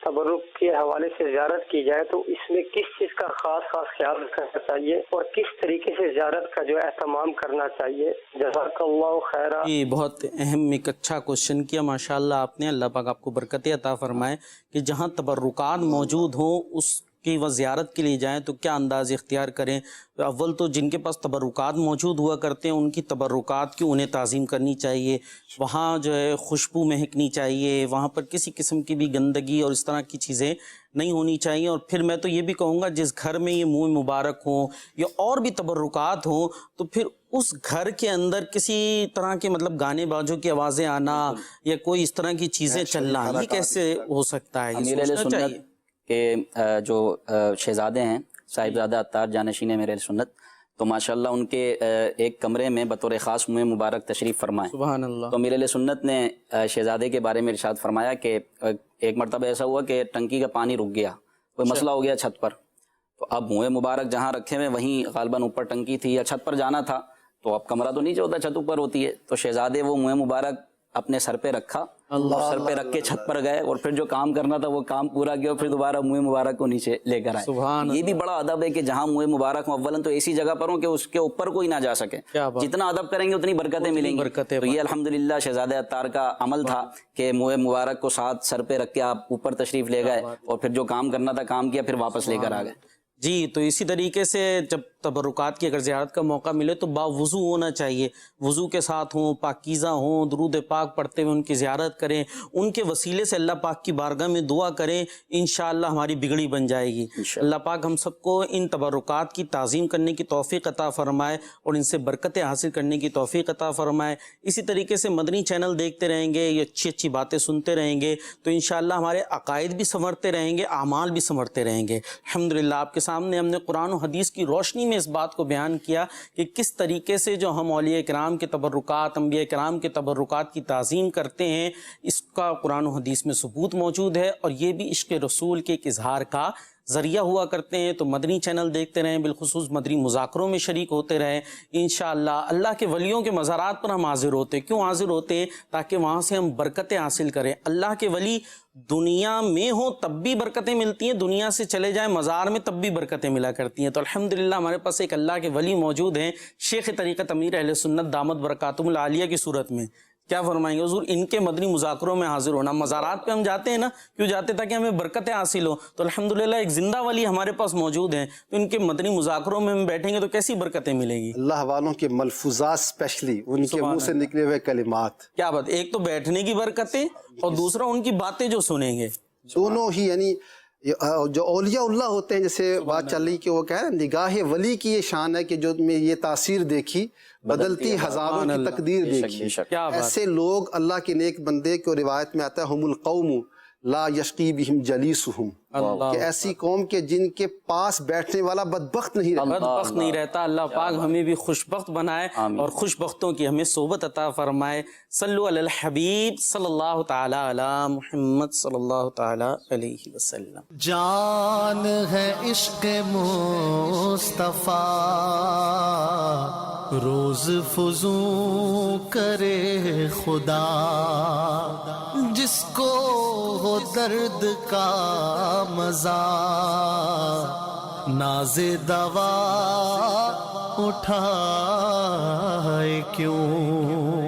تبرک کے حوالے سے زیارت کی جائے تو اس میں کس چیز کا خاص خیال رکھنا چاہیے اور کس طریقے سے زیارت کا جو اہتمام کرنا چاہیے؟ جزاک اللہ خیرہ. یہ بہت اہم ایک اچھا کوشچن کیا ماشاءاللہ آپ نے. اللہ پاک آپ کو برکتیں عطا فرمائے کہ جہاں تبرکات موجود ہوں اس کی وہ زیارت کے لیے جائیں تو کیا انداز اختیار کریں. اول تو جن کے پاس تبرکات موجود ہوا کرتے ہیں ان کی تبرکات کی انہیں تعظیم کرنی چاہیے. وہاں جو ہے خوشبو مہکنی چاہیے، وہاں پر کسی قسم کی بھی گندگی اور اس طرح کی چیزیں نہیں ہونی چاہیے. اور پھر میں تو یہ بھی کہوں گا جس گھر میں یہ منہ مبارک ہوں یا اور بھی تبرکات ہوں تو پھر اس گھر کے اندر کسی طرح کے مطلب گانے بازوں کی آوازیں آنا یا کوئی اس طرح کی چیزیں چلنا یہ کیسے ہو سکتا ہے؟ یہ سوچنا چاہیے کہ جو شہزادے ہیں صاحبزادہ عطار جانشین امیر اہل سنت، تو ماشاءاللہ ان کے ایک کمرے میں بطور خاص منہ مبارک تشریف فرمائیں. سبحان اللہ. تو امیر اہل سنت نے شہزادے کے بارے میں ارشاد فرمایا کہ ایک مرتبہ ایسا ہوا کہ ٹنکی کا پانی رک گیا، کوئی مسئلہ ہو گیا چھت پر، تو اب منہ مبارک جہاں رکھے ہوئے وہیں غالباً اوپر ٹنکی تھی یا چھت پر جانا تھا، تو اب کمرہ تو نیچے ہوتا، چھت اوپر ہوتی ہے، تو شہزادے وہ منہ مبارک اپنے سر پہ رکھا اور سر پہ رکھ کے چھت پر گئے اور پھر جو کام کرنا تھا وہ کام پورا کیا اور پھر دوبارہ منہ مبارک کو نیچے لے کر آئے. یہ بھی بڑا ادب ہے کہ جہاں منہ مبارک اولن تو ایسی جگہ پر ہوں کہ اس کے اوپر کوئی نہ جا سکے. جتنا ادب کریں گے اتنی برکتیں ملیں گی. تو یہ الحمدللہ شہزادہ عطار کا عمل تھا کہ منہ مبارک کو ساتھ سر پہ رکھ کے آپ اوپر تشریف لے گئے اور پھر جو کام کرنا تھا کام کیا، پھر واپس لے کر آ گئے. جی تو اسی طریقے سے جب تبرکات کی اگر زیارت کا موقع ملے تو باوضو ہونا چاہیے، وضو کے ساتھ ہوں، پاکیزہ ہوں، درود پاک پڑھتے ہوئے ان کی زیارت کریں، ان کے وسیلے سے اللہ پاک کی بارگاہ میں دعا کریں، انشاءاللہ ہماری بگڑی بن جائے گی. اللہ پاک ہم سب کو ان تبرکات کی تعظیم کرنے کی توفیق عطا فرمائے اور ان سے برکتیں حاصل کرنے کی توفیق عطا فرمائے. اسی طریقے سے مدنی چینل دیکھتے رہیں گے، یہ اچھی اچھی باتیں سنتے رہیں گے تو انشاءاللہ ہمارے عقائد بھی سنورتے رہیں گے، اعمال بھی سنورتے رہیں گے. الحمدللہ آپ کے سامنے ہم نے قرآن و حدیث کی روشنی میں اس بات کو بیان کیا کہ کس طریقے سے جو ہم اولیاء کرام کے تبرکات، انبیاء کرام کے تبرکات کی تعظیم کرتے ہیں، اس کا قرآن و حدیث میں ثبوت موجود ہے اور یہ بھی عشق رسول کے ایک اظہار کا ذریعہ ہوا کرتے ہیں. تو مدنی چینل دیکھتے رہیں، بالخصوص مدنی مذاکروں میں شریک ہوتے رہیں. انشاءاللہ اللہ کے ولیوں کے مزارات پر ہم حاضر ہوتے. کیوں حاضر ہوتے ہیں؟ تاکہ وہاں سے ہم برکتیں حاصل کریں. اللہ کے ولی دنیا میں ہوں تب بھی برکتیں ملتی ہیں، دنیا سے چلے جائیں مزار میں تب بھی برکتیں ملا کرتی ہیں. تو الحمدللہ ہمارے پاس ایک اللہ کے ولی موجود ہیں، شیخ طریقت امیر اہل سنت دامت برکاتہم العالیہ کی صورت میں. کیا فرمائیں گے حضور؟ ان کے مدنی مذاکروں میں حاضر ہونا. مزارات پہ ہم جاتے ہیں نا، کیوں جاتے؟ تاکہ ہمیں برکتیں حاصل ہو. تو الحمدللہ ایک زندہ ولی ہمارے پاس موجود ہیں، تو ان کے مدنی مذاکروں میں ہم بیٹھیں گے تو کیسی برکتیں ملیں گی. اللہ والوں کے ملفوظات اسپیشلی ان کے منہ سے نکلے ہوئے کلمات، کیا بات! ایک تو بیٹھنے کی برکتیں اور دوسرا ان کی باتیں جو سنیں گے، دونوں ہی. یعنی جو اولیاء اللہ ہوتے ہیں، جیسے بات چل رہی کہ وہ کہہ رہے ہیں نگاہ ولی کی یہ شان ہے کہ جو میں یہ تاثیر دیکھی بدلتی ہزاروں کی تقدیر دیکھی. ایسے لوگ اللہ کے نیک بندے کو روایت میں آتا ہے ہم القوم، لا یشقی بہم جلیسہم، کہ ایسی قوم کے جن کے پاس بیٹھنے والا بدبخت نہیں رہتا. بدبخت نہیں رہتا. اللہ پاک ہمیں بھی خوش بخت بنائے اور خوش بختوں کی ہمیں صحبت عطا فرمائے. صلو علی الحبیب صلی اللہ تعالی علی محمد صلی اللہ تعالی علیہ وسلم. جان ہے عشق مصطفیٰ، روز فزوں کرے خدا، جس کو ہو درد کا مزہ، ناز دوا اٹھائے کیوں.